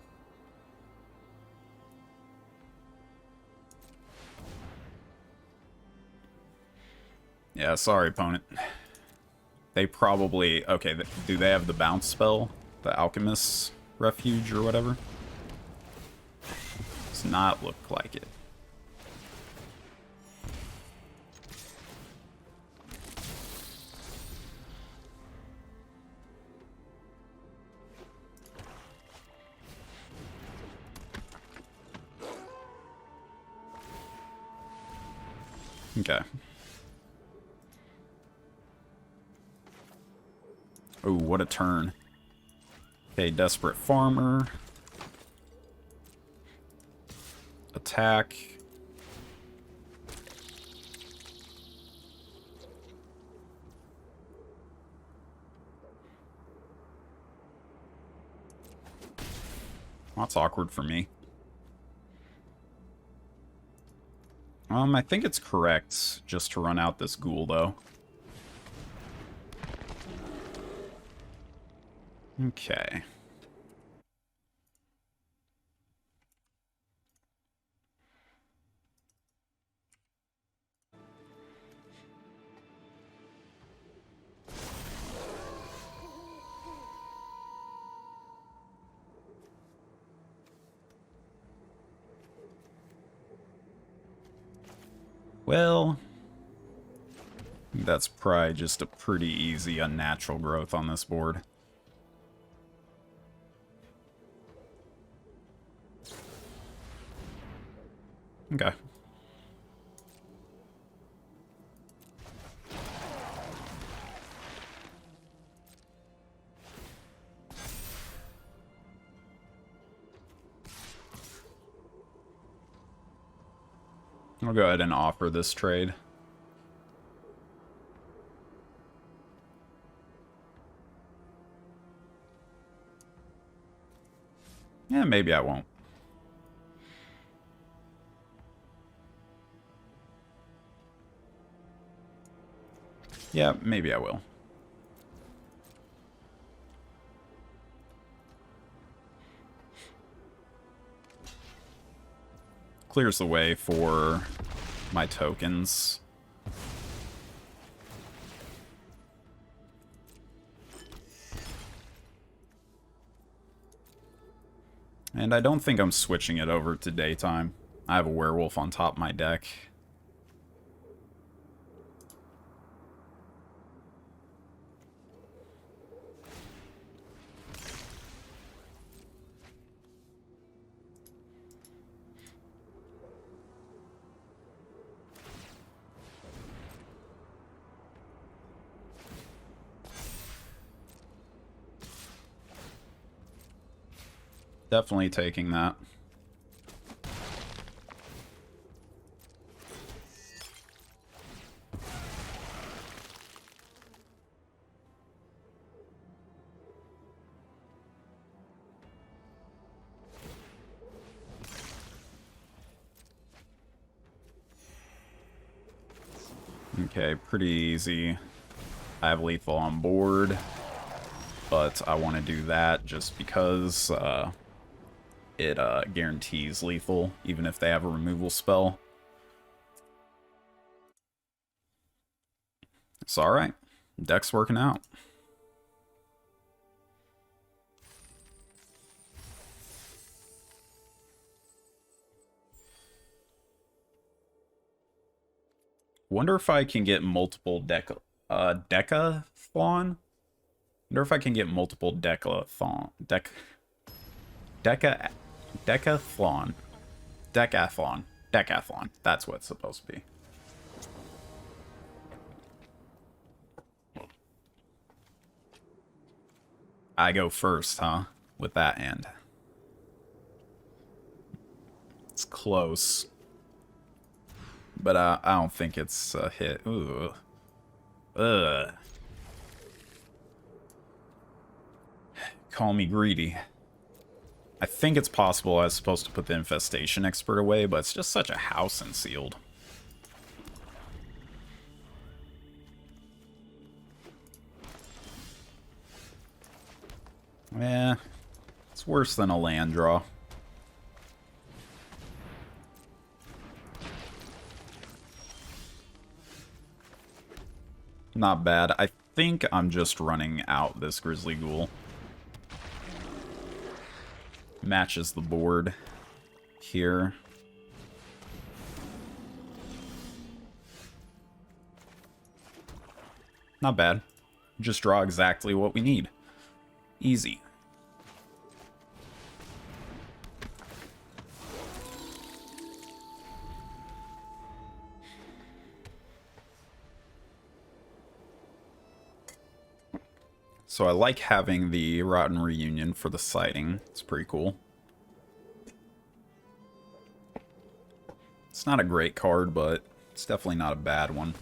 Yeah, sorry, opponent. They probably... Okay, do they have the bounce spell? The Alchemist's Refuge or whatever? Does not look like it. Okay. Oh, what a turn. Okay, Desperate Farmer. Attack. That's awkward for me. I think it's correct just to run out this ghoul, though. Okay. Well, that's probably just a pretty easy unnatural growth on this board. Okay. I'll go ahead and offer this trade. Yeah, maybe I won't. Yeah, maybe I will. Clears the way for my tokens. And I don't think I'm switching it over to daytime. I have a werewolf on top of my deck. Definitely taking that. Okay, pretty easy. I have lethal on board, but I want to do that just because it guarantees lethal, even if they have a removal spell. It's alright. Deck's working out. Wonder if I can get multiple Decathlon? Wonder if I can get multiple Decathlon. Decathlon. Decathlon. That's what it's supposed to be. I go first, huh? With that end. It's close. But I don't think it's a hit. Ooh. Ugh. Call me greedy. I think it's possible I was supposed to put the Infestation Expert away, but it's just such a house and sealed. Yeah, it's worse than a land draw. Not bad. I think I'm just running out this Grizzly Ghoul. Matches the board here. Not bad. Just draw exactly what we need. Easy. So I like having the Rotten Reunion for the sighting. It's pretty cool. It's not a great card, but it's definitely not a bad one.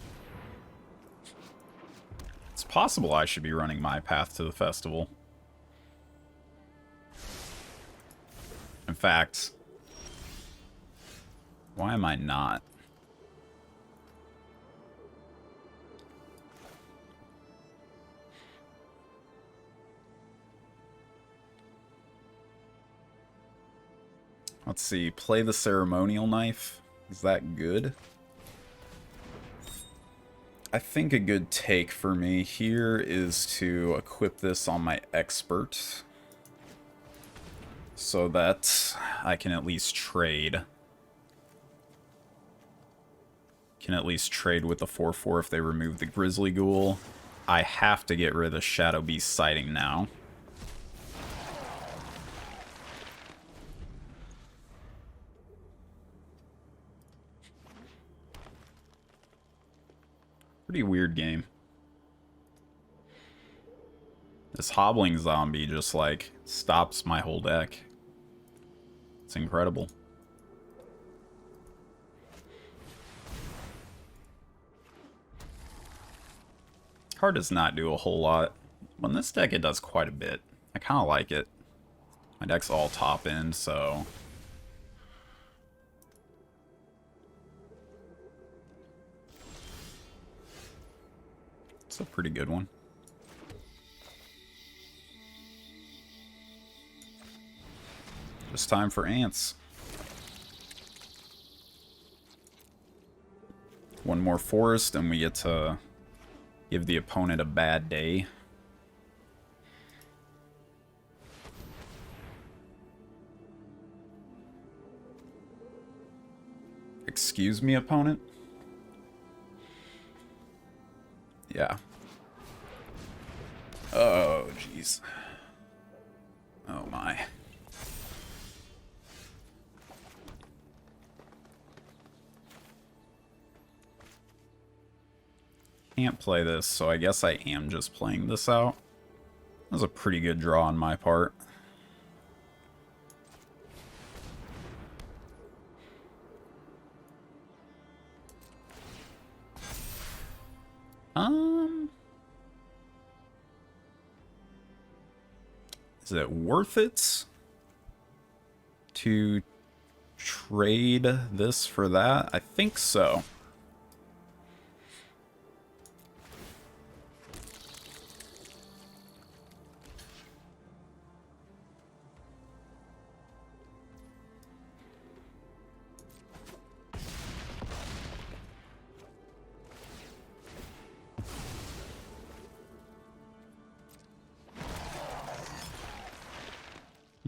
It's possible I should be running my Path to the Festival. In fact, why am I not? Let's see, play the Ceremonial Knife. Is that good? I think a good take for me here is to equip this on my Expert, so that I can at least trade. Can at least trade with the 4/4 if they remove the Grizzly Ghoul. I have to get rid of the Shadow Beast sighting now. Pretty weird game. This Hobbling Zombie just, like, stops my whole deck. It's incredible. Card does not do a whole lot. On this deck, it does quite a bit. I kind of like it. My deck's all top end, so... it's a pretty good one. Just time for ants. One more forest, and we get to give the opponent a bad day. Excuse me, opponent? Yeah. Oh, jeez. Oh, my. Can't play this, so I guess I am just playing this out. That was a pretty good draw on my part. Um, is it worth it to trade this for that? I think so.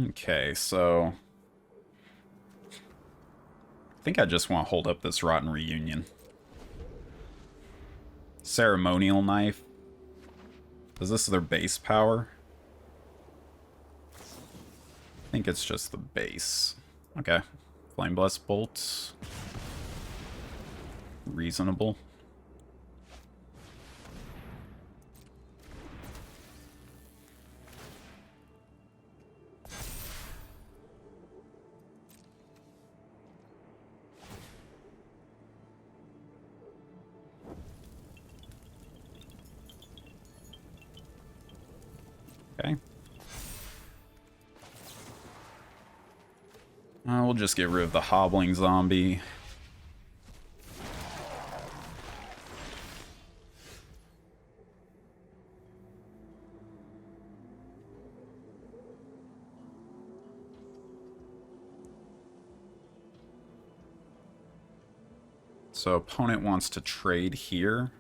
Okay, so I think I just want to hold up this Rotten Reunion. Ceremonial Knife. Is this their base power? I think it's just the base. Okay. Flame Blast Bolt. Reasonable. Okay. We'll just get rid of the Hobbling Zombie. So opponent wants to trade here.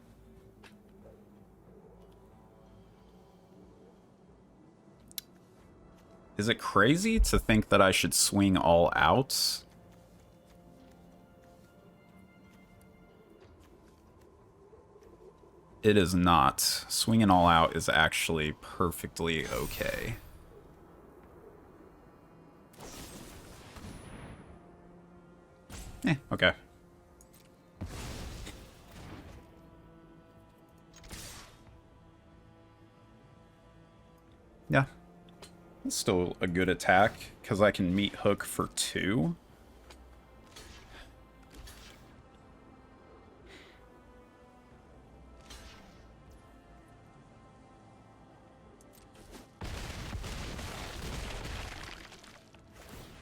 Is it crazy to think that I should swing all out? It is not. Swinging all out is actually perfectly okay. Okay. Yeah. It's still a good attack, because I can meet Hook for 2.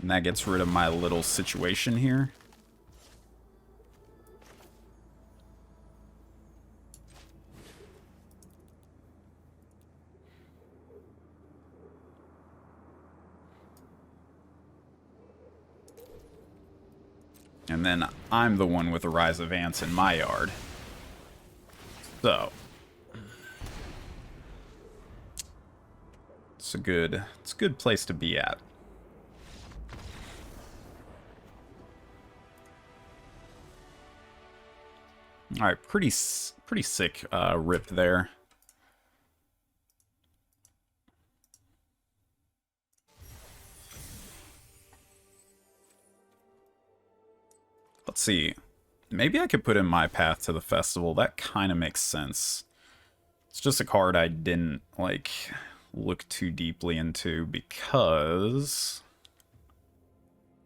And that gets rid of my little situation here. And then I'm the one with the Rise of Ants in my yard. So it's a good place to be at. All right, pretty sick rip there. Let's see. Maybe I could put in my Path to the Festival. That kind of makes sense. It's just a card I didn't, like, look too deeply into because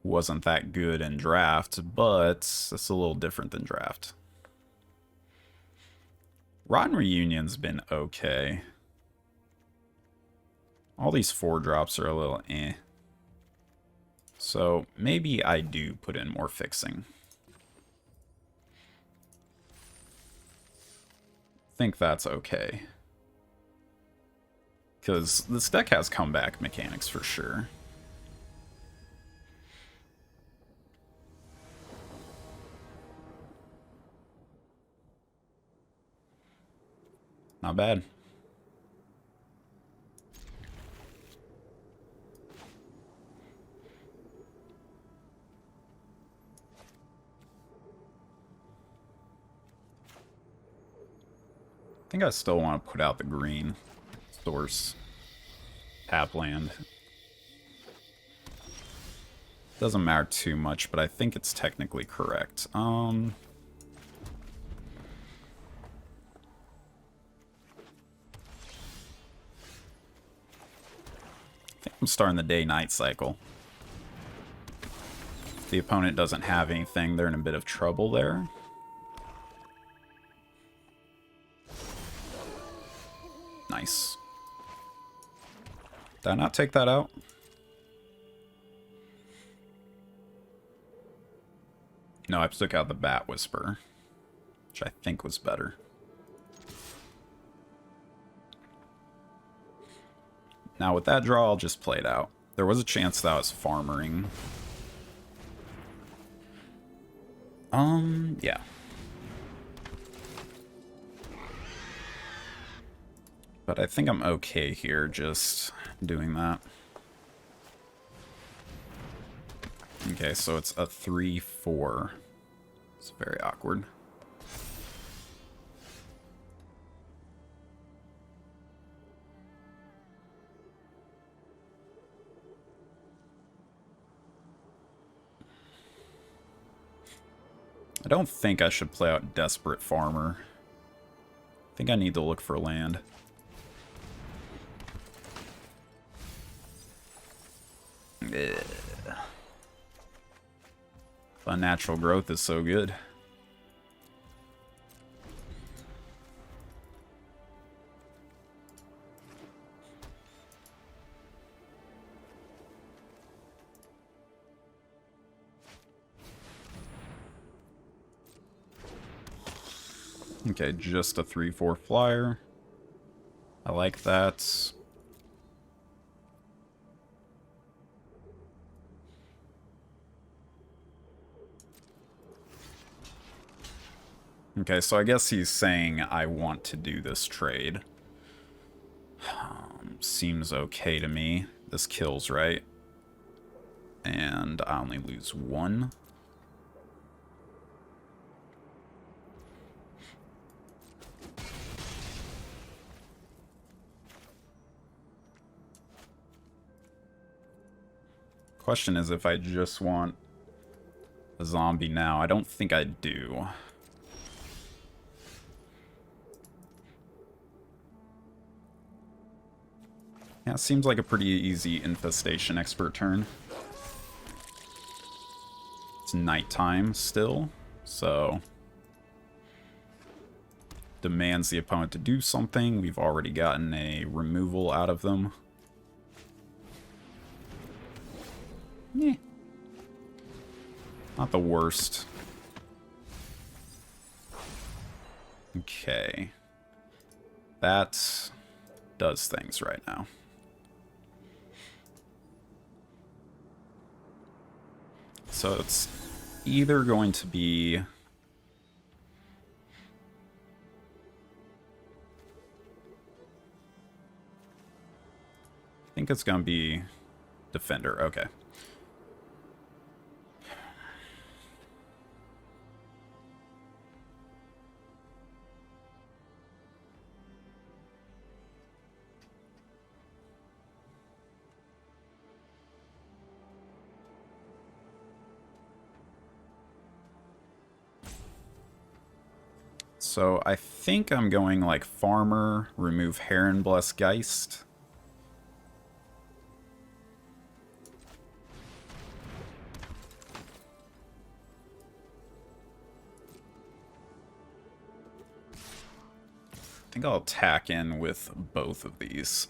it wasn't that good in Draft, but it's a little different than Draft. Rotten Reunion's been okay. All these 4-drops are a little eh. So maybe I do put in more fixing. Think that's okay. Because this deck has comeback mechanics for sure. Not bad. I think I still want to put out the green source tap land. Doesn't matter too much, but I think it's technically correct. I think I'm starting the day-night cycle. If the opponent doesn't have anything, they're in a bit of trouble there. Nice. Did I not take that out? No, I took out the Bat Whisper, which I think was better. Now with that draw, I'll just play it out. There was a chance that I was farmering. Yeah. But I think I'm okay here just doing that. Okay, so it's a 3-4. It's very awkward. I don't think I should play out Desperate Farmer. I think I need to look for land. Unnatural growth is so good. Okay, just a 3-4 flyer. I like that. Okay, so I guess he's saying I want to do this trade. Seems okay to me. This kills, right? And I only lose 1. Question is if I just want a zombie now. I don't think I do. Yeah, it seems like a pretty easy infestation expert turn. It's nighttime still, so demands the opponent to do something. We've already gotten a removal out of them. Yeah. Not the worst. Okay. That does things right now. So it's either going to be... I think it's going to be Defender. Okay. So I think I'm going like Farmer, remove Herrenbless Geist. I think I'll attack in with both of these.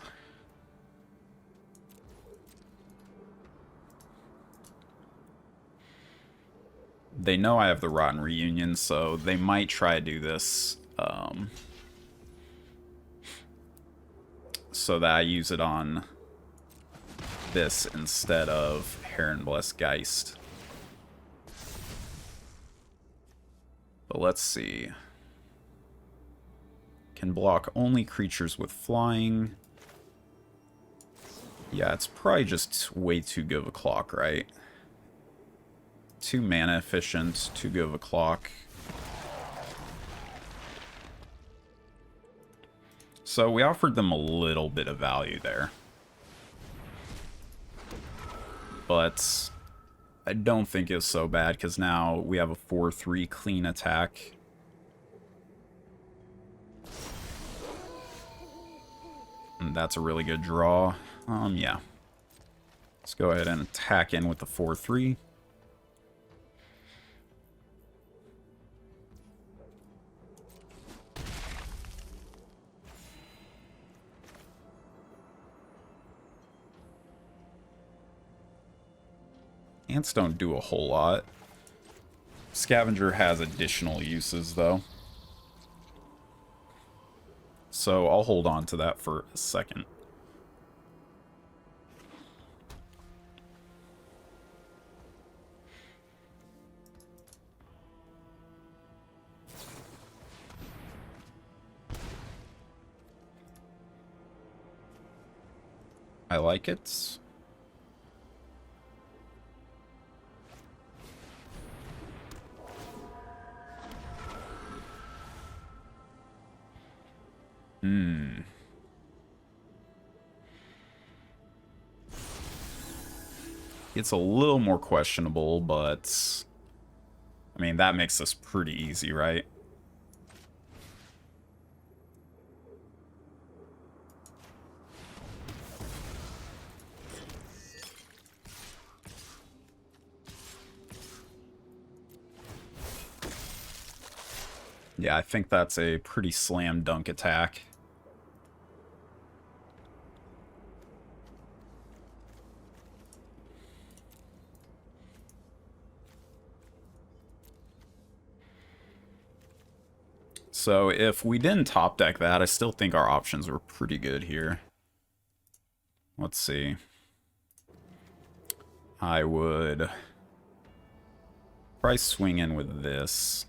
They know I have the Rotten Reunion, so they might try to do this so that I use it on this instead of Herrenbless Geist. But let's see. Can block only creatures with flying. Yeah, it's probably just way too good of a clock, right? 2 mana efficient, too good of a clock. So we offered them a little bit of value there. But I don't think it's so bad, because now we have a 4-3 clean attack. And that's a really good draw. Yeah. Let's go ahead and attack in with the 4-3. Ants don't do a whole lot. Scavenger has additional uses, though. So I'll hold on to that for a second. I like it. It's a little more questionable, but I mean, that makes this pretty easy, right? Yeah, I think that's a pretty slam dunk attack. So if we didn't top deck that, I still think our options were pretty good here. Let's see. I would probably swing in with this.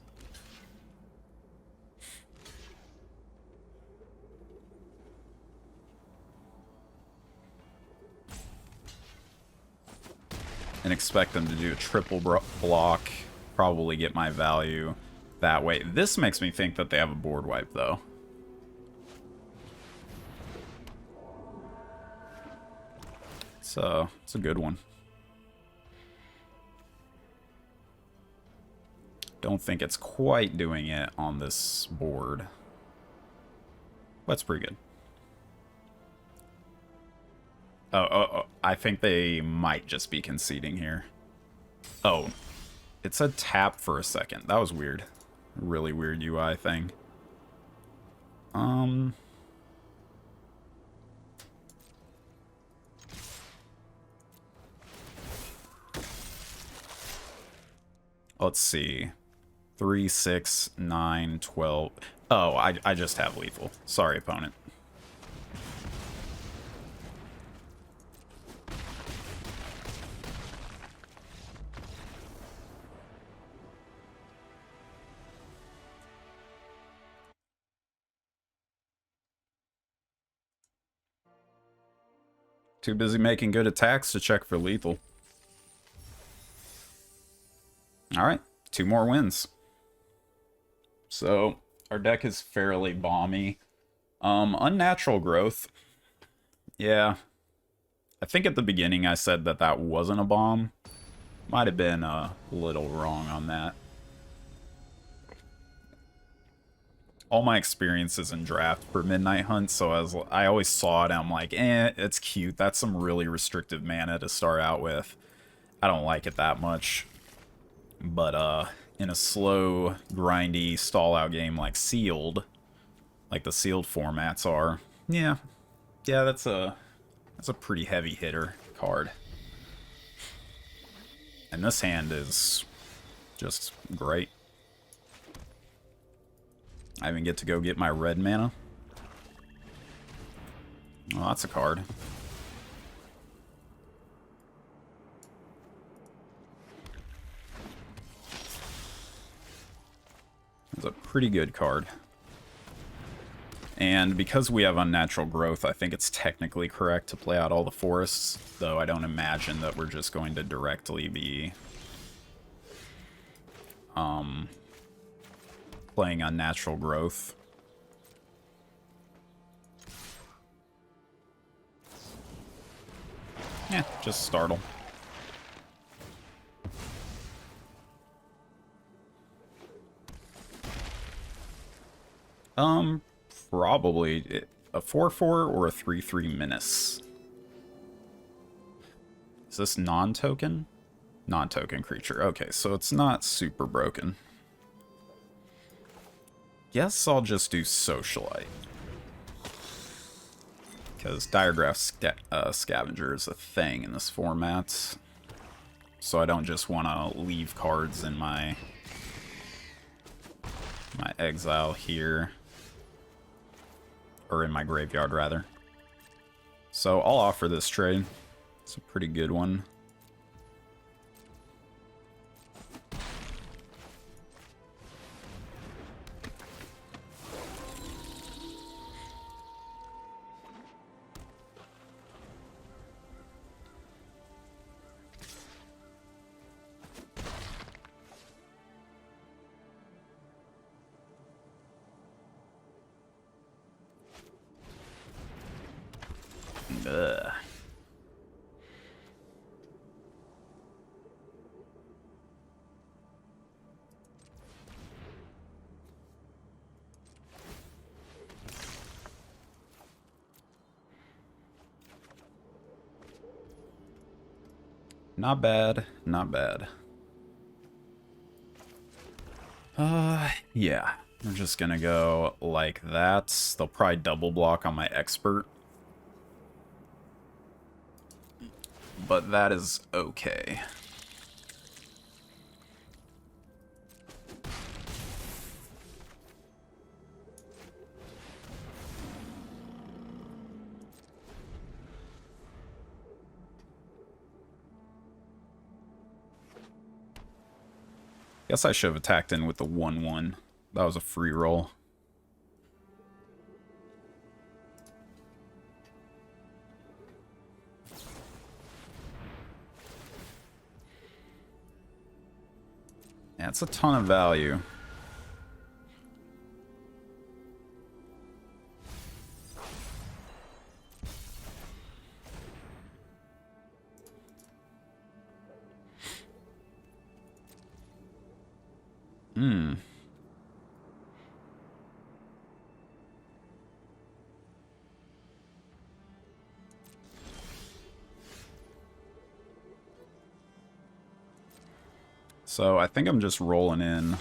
And expect them to do a triple block, probably get my value that way. This makes me think that they have a board wipe, though. So, it's a good one. Don't think it's quite doing it on this board. That's pretty good. Oh, I think they might just be conceding here. Oh, it said tap for a second. That was weird. Really weird UI thing. Let's see. 3, 6, 9, 12. Oh, I just have lethal. Sorry, opponent. Too busy making good attacks to check for lethal. Alright, 2 more wins. So, our deck is fairly bomby. Unnatural growth. Yeah. I think at the beginning I said that that wasn't a bomb. Might have been a little wrong on that. All my experiences in draft for Midnight Hunt, so I always saw it and I'm like, it's cute. That's some really restrictive mana to start out with. I don't like it that much. But in a slow, grindy, stall-out game like Sealed, like the Sealed formats are, yeah, that's a pretty heavy hitter card. And this hand is just great. I even get to go get my red mana. Oh, that's a card. It's a pretty good card. And because we have Unnatural Growth, I think it's technically correct to play out all the forests, though I don't imagine that we're just going to directly be playing Unnatural Growth. Yeah, just startle. Probably a 4/4 or a 3/3 Menace. Is this non-token? Non-token creature. Okay, so it's not super broken. Guess I'll just do Socialite. Because Diregraph Scavenger is a thing in this format. so I don't just want to leave cards in my exile here, or in my graveyard rather. So I'll offer this trade. It's a pretty good one. Ugh. Not bad, not bad. Yeah. We're just gonna go like that. They'll probably double block on my expert. But that is okay. Guess I should have attacked in with the 1/1. That was a free roll. That's a ton of value. So I think I'm just rolling in.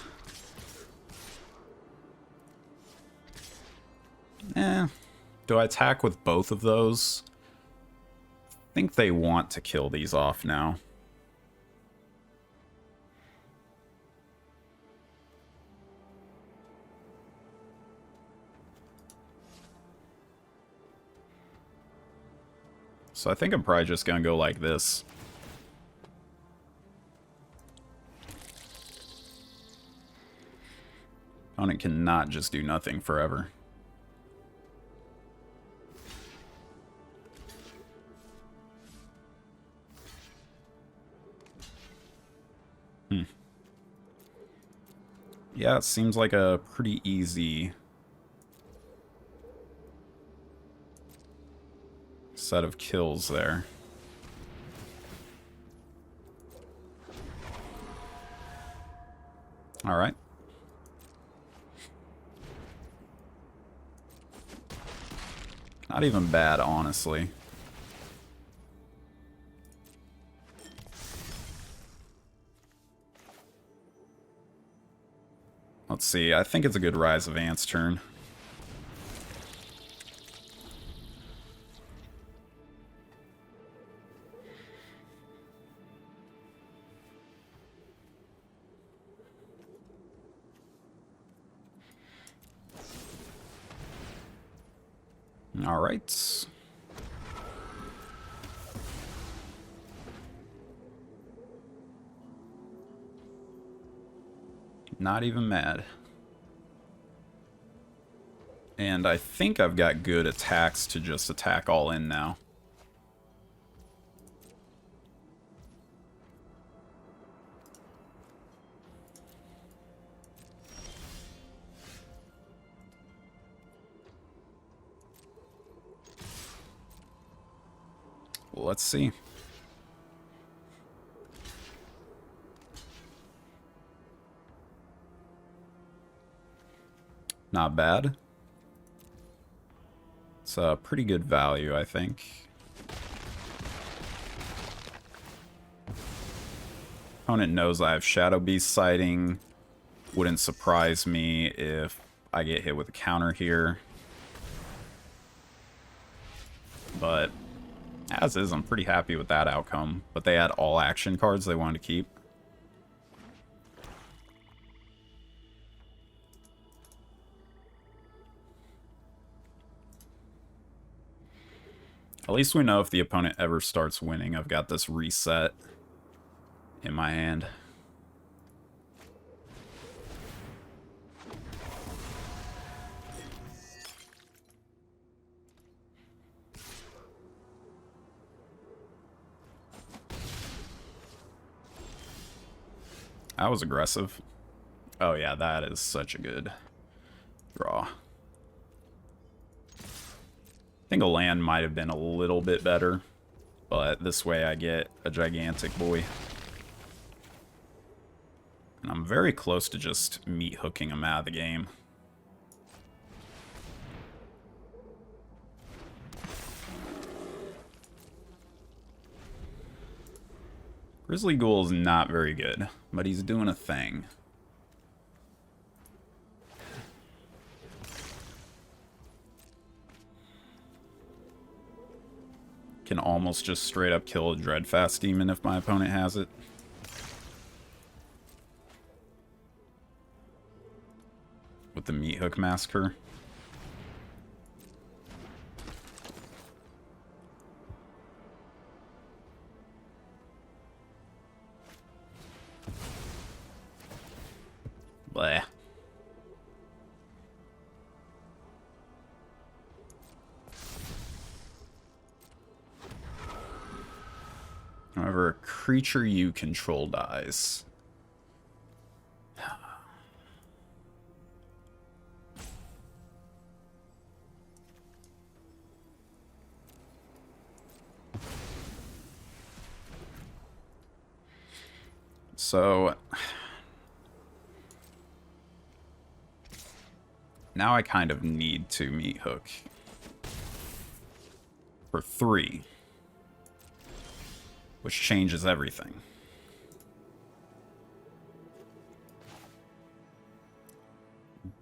Do I attack with both of those? I think they want to kill these off now. So I think I'm probably just gonna go like this. Opponent cannot just do nothing forever. Yeah, it seems like a pretty easy set of kills there. All right. Not even bad, honestly. Let's see, I think it's a good Rise of Ants turn. All right. Not even mad. And I think I've got good attacks to just attack all in now. Let's see. Not bad. It's a pretty good value, I think. Opponent knows I have Shadow Beast sighting. Wouldn't surprise me if I get hit with a counter here. But As is, I'm pretty happy with that outcome. But they had all action cards they wanted to keep. At least we know if the opponent ever starts winning, I've got this reset in my hand. That was aggressive. Oh yeah, that is such a good draw. I think a land might have been a little bit better, but this way I get a gigantic boy. And I'm very close to just meat hooking him out of the game. Grizzly Ghoul is not very good, but he's doing a thing. Can almost just straight up kill a Dreadfast Demon if my opponent has it. With the Meat Hook Massacre. Bleh. However, a creature you control dies. So now I kind of need to Meat Hook for 3, which changes everything.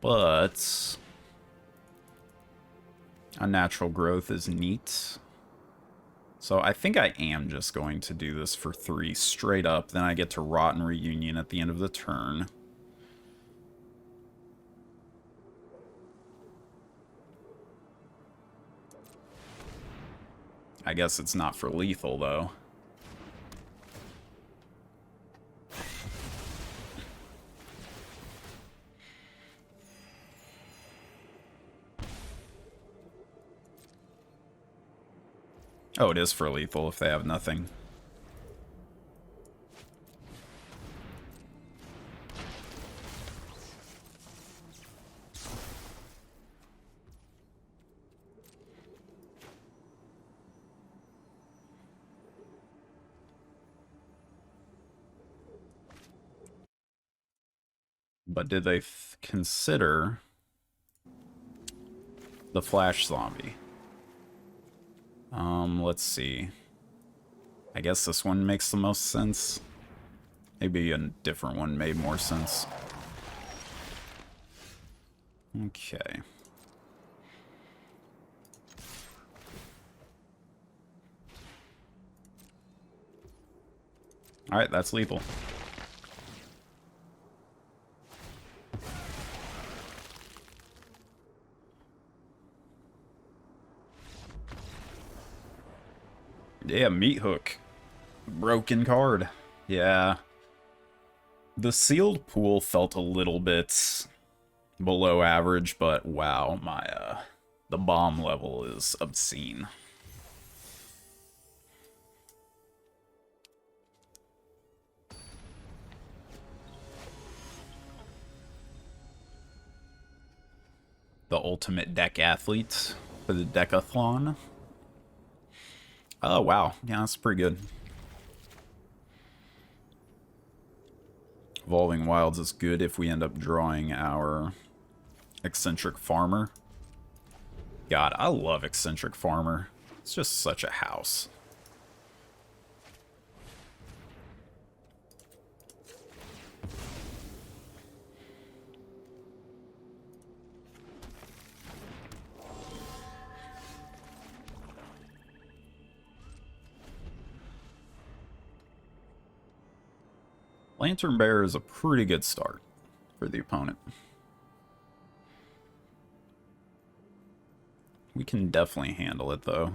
But Unnatural Growth is neat. So I think I am just going to do this for 3 straight up. Then I get to Rotten Reunion at the end of the turn. I guess it's not for lethal, though. Oh, it is for lethal if they have nothing. But did they consider the Flash Zombie? Let's see. I guess this one makes the most sense. Maybe a different one made more sense. Okay. Alright, that's lethal. Yeah, Meat Hook. Broken card. Yeah. The sealed pool felt a little bit below average, but wow, the bomb level is obscene. The ultimate deck athlete for the Decathlon. Oh, wow. Yeah, that's pretty good. Evolving Wilds is good if we end up drawing our Eccentric Farmer. God, I love Eccentric Farmer. It's just such a house. Lantern Bear is a pretty good start for the opponent. We can definitely handle it, though.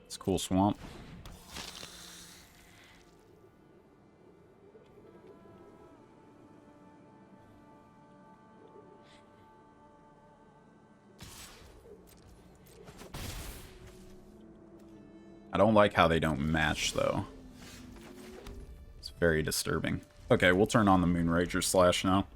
It's a cool swamp. I don't like how they don't match, though. It's very disturbing. Okay, we'll turn on the Moonrager Slash now.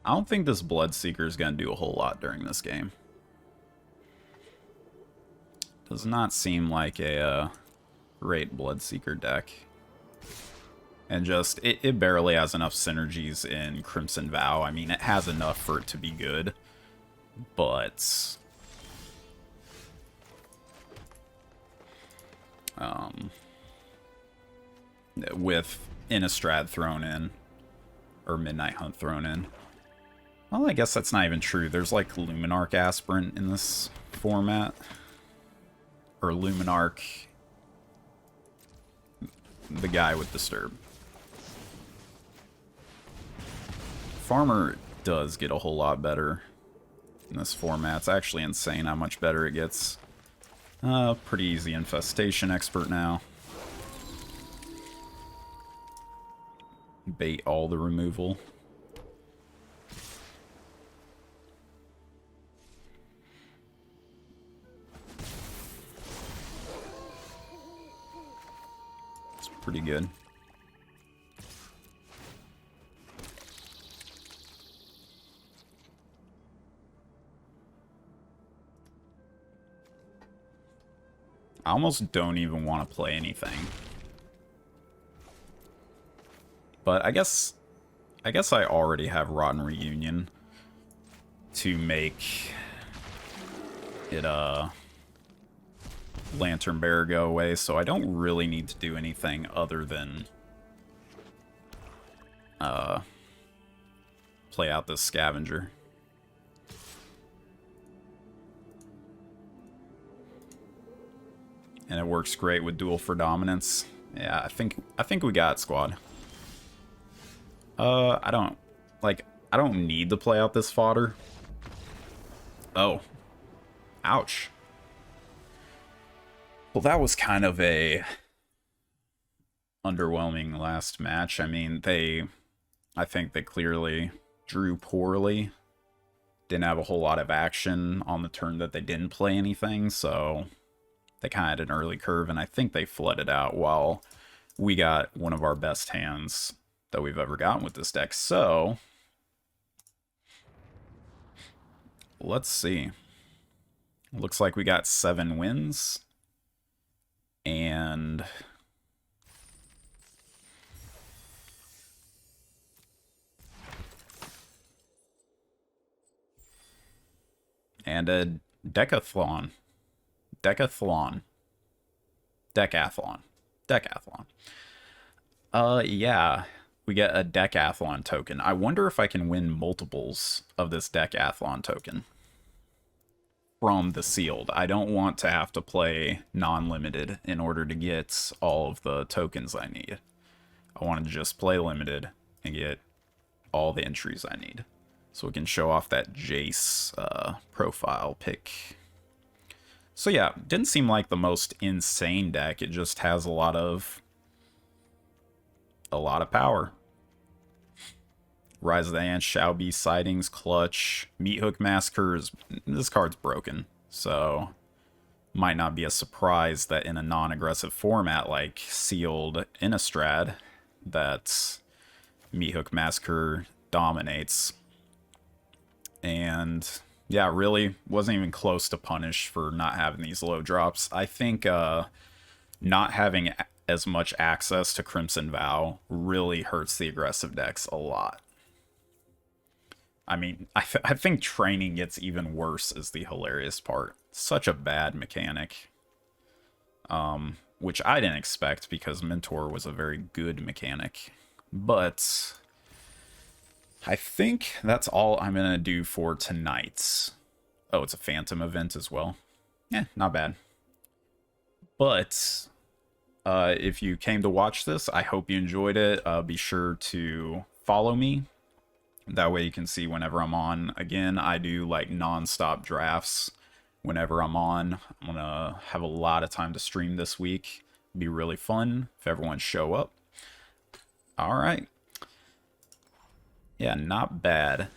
I don't think this Bloodseeker is going to do a whole lot during this game. Does not seem like a great Bloodseeker deck. And just, it barely has enough synergies in Crimson Vow. I mean, it has enough for it to be good, but with Innistrad thrown in, or Midnight Hunt thrown in. Well, I guess that's not even true. There's like Luminarch Aspirant in this format. Or Luminarch, the guy with Disturb. Farmer does get a whole lot better in this format. It's actually insane how much better it gets. Pretty easy Infestation Expert now. Bait all the removal. It's pretty good. I almost don't even want to play anything. But I guess I already have Rotten Reunion to make it Lantern Bear go away, so I don't really need to do anything other than play out this Scavenger. And it works great with Duel for Dominance. Yeah, I think we got it, squad. I don't need to play out this fodder. Oh. Ouch. Well, that was kind of a underwhelming last match. I mean, I think they clearly drew poorly. Didn't have a whole lot of action on the turn that they didn't play anything, so they kind of had an early curve, and I think they flooded out while we got one of our best hands that we've ever gotten with this deck. So, let's see. Looks like we got 7 wins. And a Decathlon. Yeah. We get a Decathlon token. I wonder if I can win multiples of this Decathlon token from the sealed. I don't want to have to play non-limited in order to get all of the tokens I need. I want to just play limited and get all the entries I need. So we can show off that Jace profile pick. So yeah, didn't seem like the most insane deck. It just has a lot of power. Rise of the Ants, shall be sightings, clutch, Meat Hook Massacres. This card's broken, so might not be a surprise that in a non-aggressive format like sealed Innistrad, that Meat Hook Massacre dominates. And yeah, really wasn't even close to punish for not having these low drops. I think not having as much access to Crimson Vow really hurts the aggressive decks a lot. I mean, I think training gets even worse is the hilarious part. Such a bad mechanic. Which I didn't expect because Mentor was a very good mechanic. But I think that's all I'm going to do for tonight. Oh, it's a Phantom event as well. Yeah, not bad. But if you came to watch this, I hope you enjoyed it. Be sure to follow me. That way you can see whenever I'm on. Again, I do like non-stop drafts whenever I'm on. I'm going to have a lot of time to stream this week. It'll be really fun if everyone show up. All right. Yeah, not bad.